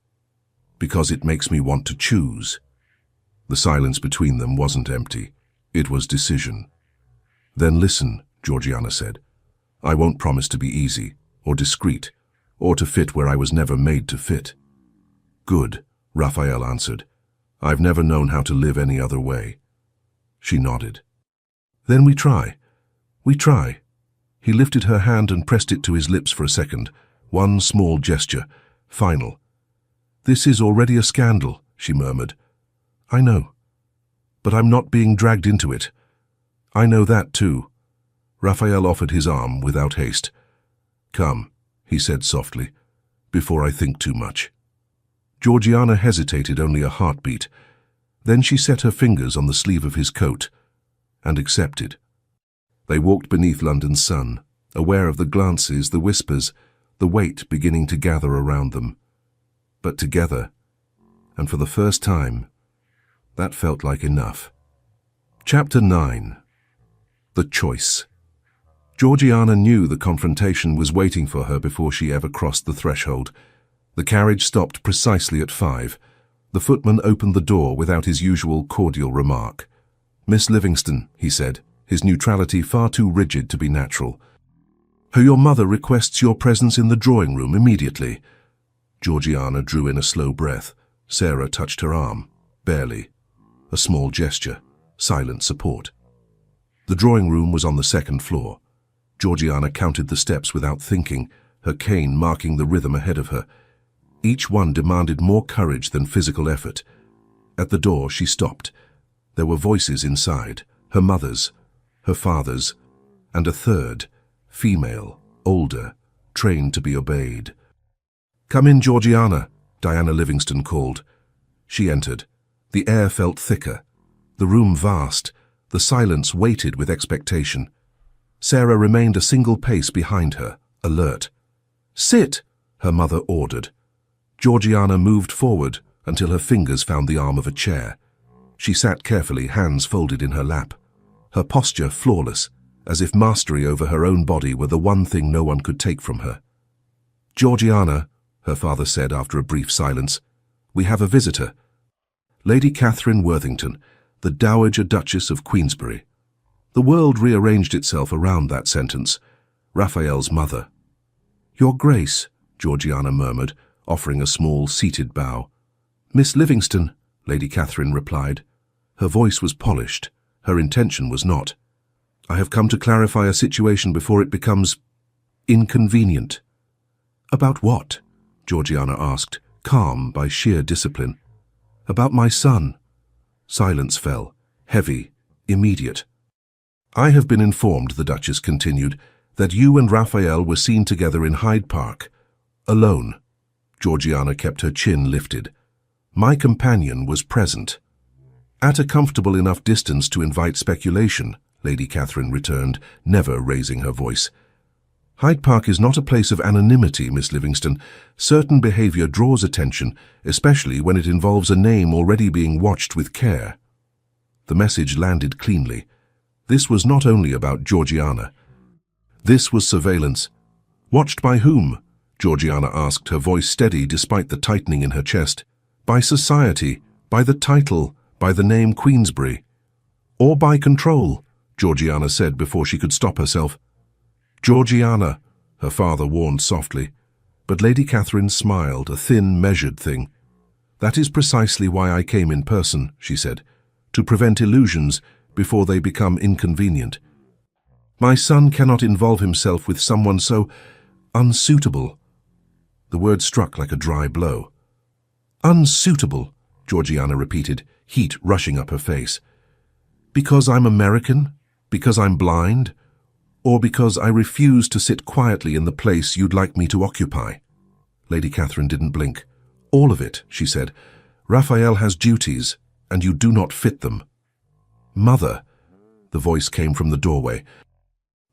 Speaker 1: "Because it makes me want to choose." The silence between them wasn't empty. It was decision. "Then listen," Georgiana said. "I won't promise to be easy, or discreet, or to fit where I was never made to fit." "Good," Raphael answered. "I've never known how to live any other way." She nodded. "Then we try. We try." He lifted her hand and pressed it to his lips for a second. One small gesture, final. "This is already a scandal," she murmured. "I know. But I'm not being dragged into it." "I know that too." Raphael offered his arm without haste. "Come," he said softly, "before I think too much." Georgiana hesitated only a heartbeat. Then she set her fingers on the sleeve of his coat. and accepted. They walked beneath London's sun, aware of the glances, the whispers, the weight beginning to gather around them. But together, and for the first time, that felt like enough. Chapter 9. The Choice. Georgiana knew the confrontation was waiting for her before she ever crossed the threshold. The carriage stopped precisely at 5. The footman opened the door without his usual cordial remark. "Miss Livingston," he said, his neutrality far too rigid to be natural. "Your mother requests your presence in the drawing-room immediately." Georgiana drew in a slow breath. Sarah touched her arm, barely. A small gesture, silent support. The drawing-room was on the 2nd floor. Georgiana counted the steps without thinking, her cane marking the rhythm ahead of her. Each one demanded more courage than physical effort. At the door, she stopped. There were voices inside, her mother's, her father's, and a third, female, older, trained to be obeyed. "Come in, Georgiana," Diana Livingston called. She entered. The air felt thicker, the room vast, the silence weighted with expectation. Sarah remained a single pace behind her, alert. "Sit," her mother ordered. Georgiana moved forward until her fingers found the arm of a chair. She sat carefully, hands folded in her lap. Her posture flawless, as if mastery over her own body were the one thing no one could take from her. "Georgiana," her father said after a brief silence, "we have a visitor. Lady Catherine Worthington, the Dowager Duchess of Queensberry." The world rearranged itself around that sentence. Raphael's mother. "Your Grace," Georgiana murmured, offering a small, seated bow. "Miss Livingston," Lady Catherine replied. Her voice was polished. Her intention was not. "I have come to clarify a situation before it becomes inconvenient." "About what?" Georgiana asked, calm by sheer discipline. "About my son." Silence fell, heavy, immediate. "I have been informed," the Duchess continued, "that you and Raphael were seen together in Hyde Park. Alone." Georgiana kept her chin lifted. "My companion was present." "At a comfortable enough distance to invite speculation," Lady Catherine returned, never raising her voice. "Hyde Park is not a place of anonymity, Miss Livingston. Certain behavior draws attention, especially when it involves a name already being watched with care." The message landed cleanly. This was not only about Georgiana. This was surveillance. "Watched by whom?" Georgiana asked, her voice steady despite the tightening in her chest. "By society, by the title, by the name Queensberry." "Or by control," Georgiana said before she could stop herself. "Georgiana," her father warned softly. But Lady Catherine smiled, a thin, measured thing. "That is precisely why I came in person," she said, "to prevent illusions before they become inconvenient. My son cannot involve himself with someone so unsuitable." The word struck like a dry blow. "Unsuitable," Georgiana repeated, heat rushing up her face. "Because I'm American? Because I'm blind? Or because I refuse to sit quietly in the place you'd like me to occupy?" Lady Catherine didn't blink. "All of it," she said. "Raphael has duties, and you do not fit them." "Mother," the voice came from the doorway.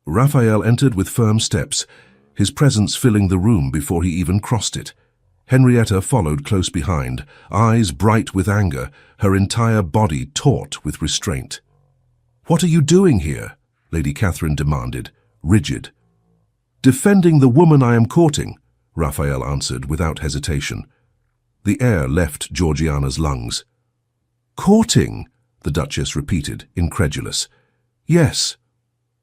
Speaker 1: Raphael entered with firm steps, his presence filling the room before he even crossed it. Henrietta followed close behind, eyes bright with anger, her entire body taut with restraint. "What are you doing here?" Lady Catherine demanded, rigid. "Defending the woman I am courting," Raphael answered without hesitation. The air left Georgiana's lungs. "Courting?" the Duchess repeated, incredulous. "Yes."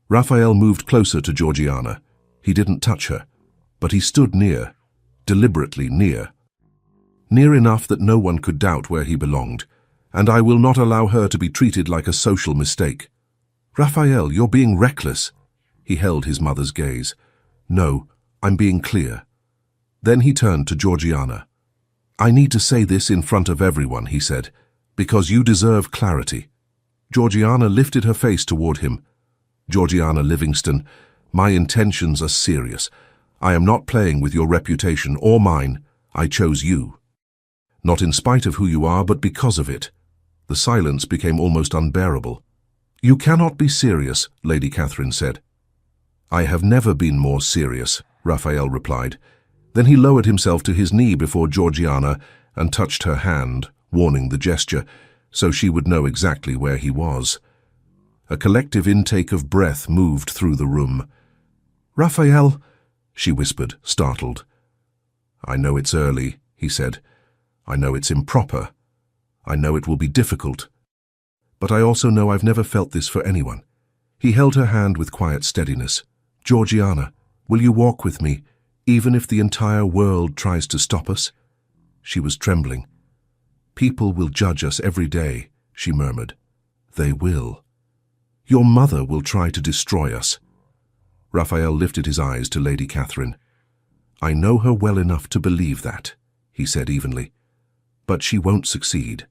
Speaker 1: Raphael moved closer to Georgiana. He didn't touch her, but he stood near, deliberately near. Near enough that no one could doubt where he belonged, and I will not allow her to be treated like a social mistake. "Raphael, you're being reckless." He held his mother's gaze. "No, I'm being clear." Then he turned to Georgiana. "I need to say this in front of everyone," he said, "because you deserve clarity." Georgiana lifted her face toward him. "Georgiana Livingston, my intentions are serious. I am not playing with your reputation or mine. I chose you. Not in spite of who you are, but because of it." The silence became almost unbearable. "You cannot be serious," Lady Catherine said. "I have never been more serious," Raphael replied. Then he lowered himself to his knee before Georgiana and touched her hand, warning the gesture, so she would know exactly where he was. A collective intake of breath moved through the room. "Raphael," she whispered, startled. "I know it's early," he said. "I know it's improper. I know it will be difficult. But I also know I've never felt this for anyone." He held her hand with quiet steadiness. "Georgiana, will you walk with me, even if the entire world tries to stop us?" She was trembling. "People will judge us every day," she murmured. "They will. Your mother will try to destroy us." Raphael lifted his eyes to Lady Catherine. "I know her well enough to believe that," he said evenly. "But she won't succeed."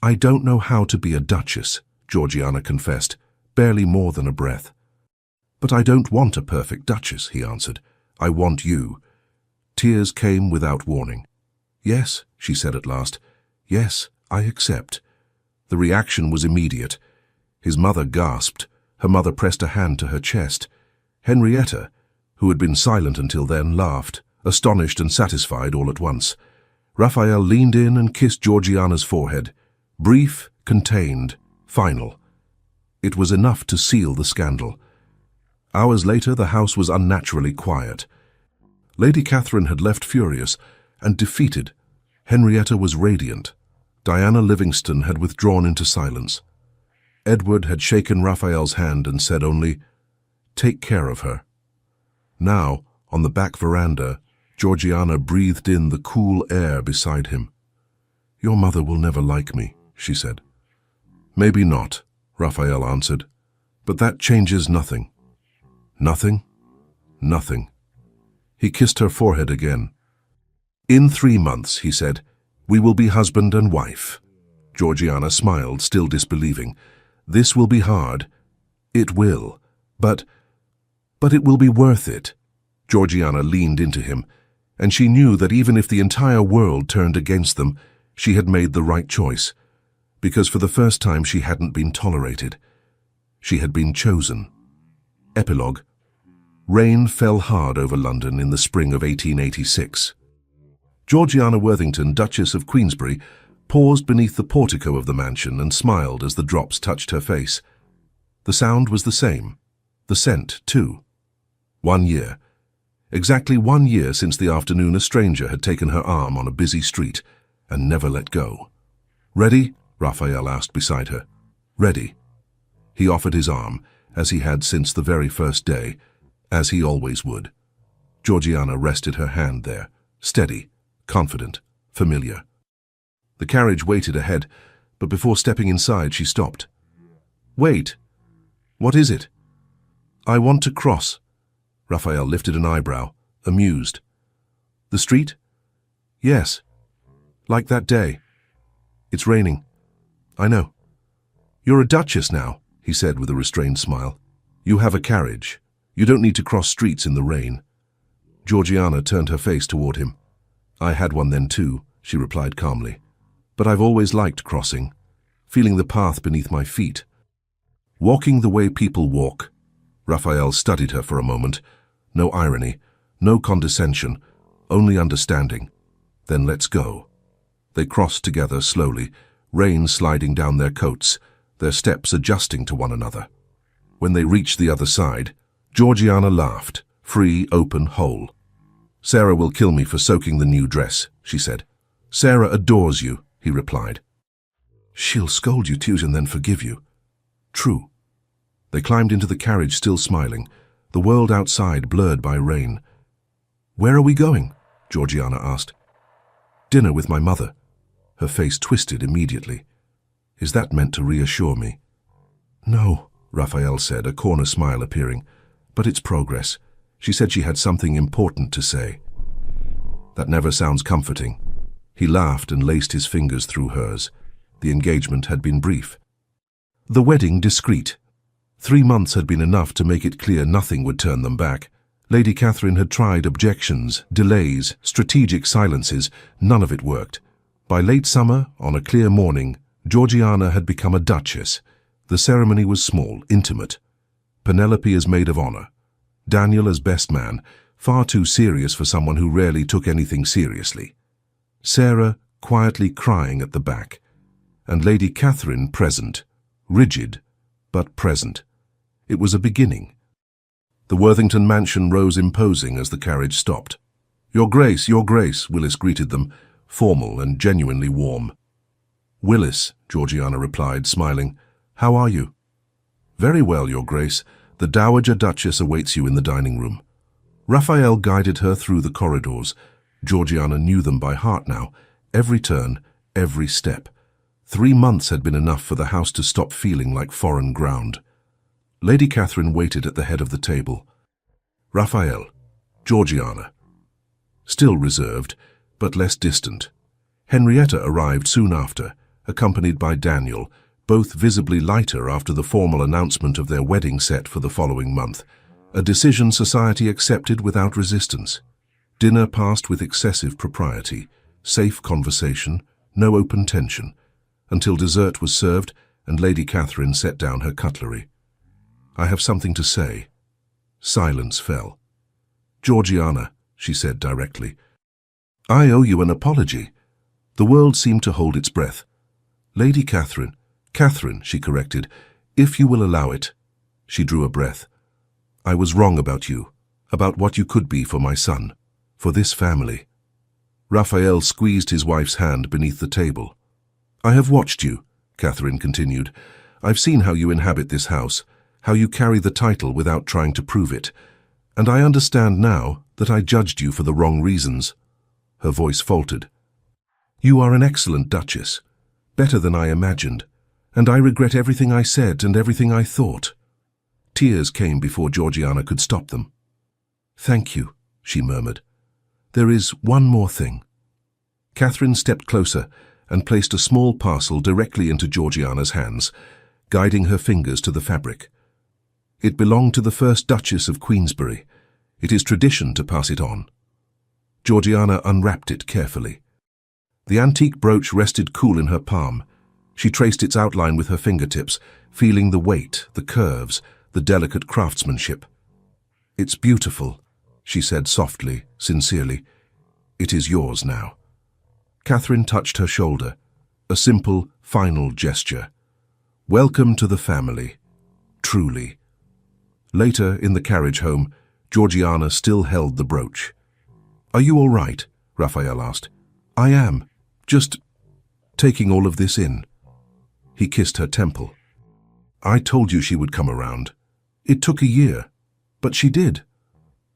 Speaker 1: "I don't know how to be a duchess," Georgiana confessed, barely more than a breath. "But I don't want a perfect duchess," he answered. "I want you." Tears came without warning. "Yes," she said at last. "Yes, I accept." The reaction was immediate. His mother gasped. Her mother pressed a hand to her chest. Henrietta, who had been silent until then, laughed, astonished and satisfied all at once. Raphael leaned in and kissed Georgiana's forehead. Brief, contained, final. It was enough to seal the scandal. Hours later, the house was unnaturally quiet. Lady Catherine had left furious and defeated. Henrietta was radiant. Diana Livingston had withdrawn into silence. Edward had shaken Raphael's hand and said only, "Take care of her." Now, on the back veranda, Georgiana breathed in the cool air beside him. "Your mother will never like me," she said. "Maybe not," Raphael answered, "but that changes nothing." "Nothing? Nothing." He kissed her forehead again. "In 3 months," he said, "we will be husband and wife." Georgiana smiled, still disbelieving. "This will be hard." "It will. But it will be worth it." Georgiana leaned into him, and she knew that even if the entire world turned against them, she had made the right choice, because for the first time she hadn't been tolerated. She had been chosen. Epilogue. Rain fell hard over London in the spring of 1886. Georgiana Worthington, Duchess of Queensberry, paused beneath the portico of the mansion and smiled as the drops touched her face. The sound was the same. The scent, too. 1 year. Exactly 1 year since the afternoon a stranger had taken her arm on a busy street and never let go. "Ready?" Raphael asked beside her. "Ready." He offered his arm, as he had since the very first day, as he always would. Georgiana rested her hand there, steady, confident, familiar. The carriage waited ahead, but before stepping inside she stopped. "Wait. What is it?" "I want to cross." Raphael lifted an eyebrow, amused. "The street?" "Yes. Like that day. It's raining. I know." "You're a duchess now," he said with a restrained smile. "You have a carriage. You don't need to cross streets in the rain." Georgiana turned her face toward him. "I had one then too," she replied calmly. "But I've always liked crossing, feeling the path beneath my feet. Walking the way people walk." Raphael studied her for a moment. No irony, no condescension, only understanding. "Then let's go." They crossed together slowly, rain sliding down their coats, their steps adjusting to one another. When they reached the other side, Georgiana laughed, free, open, whole. "Sarah will kill me for soaking the new dress," she said. "Sarah adores you," he replied. "She'll scold you too and then forgive you." "True." They climbed into the carriage, still smiling, the world outside blurred by rain. "Where are we going?" Georgiana asked. "Dinner with my mother." Her face twisted immediately. "Is that meant to reassure me?" "No," Raphael said, a corner smile appearing. "But it's progress. She said she had something important to say." "That never sounds comforting." He laughed and laced his fingers through hers. The engagement had been brief. The wedding discreet. 3 months had been enough to make it clear nothing would turn them back. Lady Catherine had tried objections, delays, strategic silences. None of it worked. By late summer, on a clear morning, Georgiana had become a duchess. The ceremony was small, intimate. Penelope as maid of honor, Daniel as best man, far too serious for someone who rarely took anything seriously. Sarah quietly crying at the back, and Lady Catherine present, rigid, but present. It was a beginning. The Worthington mansion rose imposing as the carriage stopped. Your Grace, Willis greeted them, formal and genuinely warm. Willis, Georgiana replied, smiling. How are you? Very well, Your Grace. The Dowager Duchess awaits you in the dining room. Raphael guided her through the corridors. Georgiana knew them by heart now, every turn, every step. 3 months had been enough for the house to stop feeling like foreign ground. Lady Catherine waited at the head of the table. Raphael, Georgiana. Still reserved, but less distant. Henrietta arrived soon after, accompanied by Daniel, both visibly lighter after the formal announcement of their wedding set for the following month, a decision society accepted without resistance. Dinner passed with excessive propriety, safe conversation, no open tension, until dessert was served and Lady Catherine set down her cutlery. I have something to say. Silence fell. Georgiana, she said directly, I owe you an apology. The world seemed to hold its breath. Lady Catherine, she corrected, if you will allow it. She drew a breath. I was wrong about you, about what you could be for my son, for this family. Raphael squeezed his wife's hand beneath the table. I have watched you, Catherine continued. I've seen how you inhabit this house, how you carry the title without trying to prove it, and I understand now that I judged you for the wrong reasons. Her voice faltered. You are an excellent Duchess, better than I imagined, and I regret everything I said and everything I thought. Tears came before Georgiana could stop them. Thank you, she murmured. There is one more thing. Catherine stepped closer and placed a small parcel directly into Georgiana's hands, guiding her fingers to the fabric. It belonged to the first Duchess of Queensberry. It is tradition to pass it on. Georgiana unwrapped it carefully. The antique brooch rested cool in her palm. She traced its outline with her fingertips, feeling the weight, the curves, the delicate craftsmanship. It's beautiful, she said softly, sincerely. It is yours now. Catherine touched her shoulder, a simple, final gesture. Welcome to the family, truly. Later, in the carriage home, Georgiana still held the brooch. Are you all right? Raphael asked. I am, just taking all of this in. He kissed her temple. I told you she would come around. It took a year, but she did.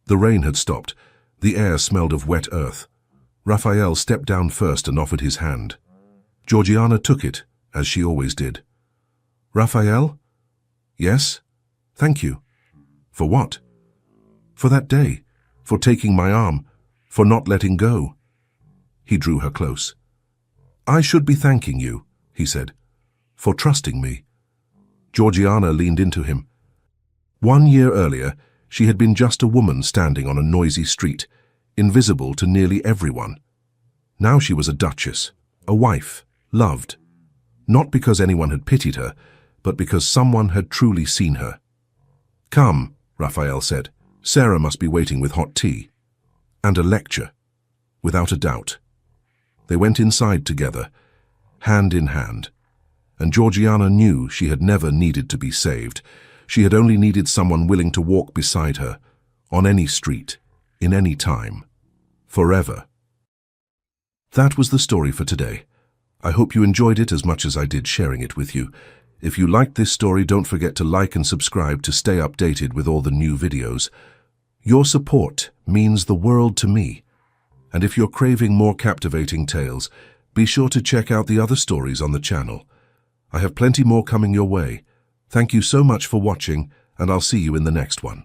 Speaker 1: The rain had stopped. The air smelled of wet earth. Raphael stepped down first and offered his hand. Georgiana took it, as she always did. Raphael? Yes? Thank you. For what? For that day, for taking my arm, for not letting go. He drew her close. I should be thanking you, he said, for trusting me. Georgiana leaned into him. 1 year earlier, she had been just a woman standing on a noisy street, invisible to nearly everyone. Now she was a duchess, a wife, loved. Not because anyone had pitied her, but because someone had truly seen her. Come, Raphael said. Sarah must be waiting with hot tea. And a lecture, without a doubt. They went inside together, hand in hand. And Georgiana knew she had never needed to be saved. She had only needed someone willing to walk beside her, on any street, in any time, forever. That was the story for today. I hope you enjoyed it as much as I did sharing it with you. If you liked this story, don't forget to like and subscribe to stay updated with all the new videos. Your support means the world to me. And if you're craving more captivating tales, be sure to check out the other stories on the channel. I have plenty more coming your way. Thank you so much for watching, and I'll see you in the next one.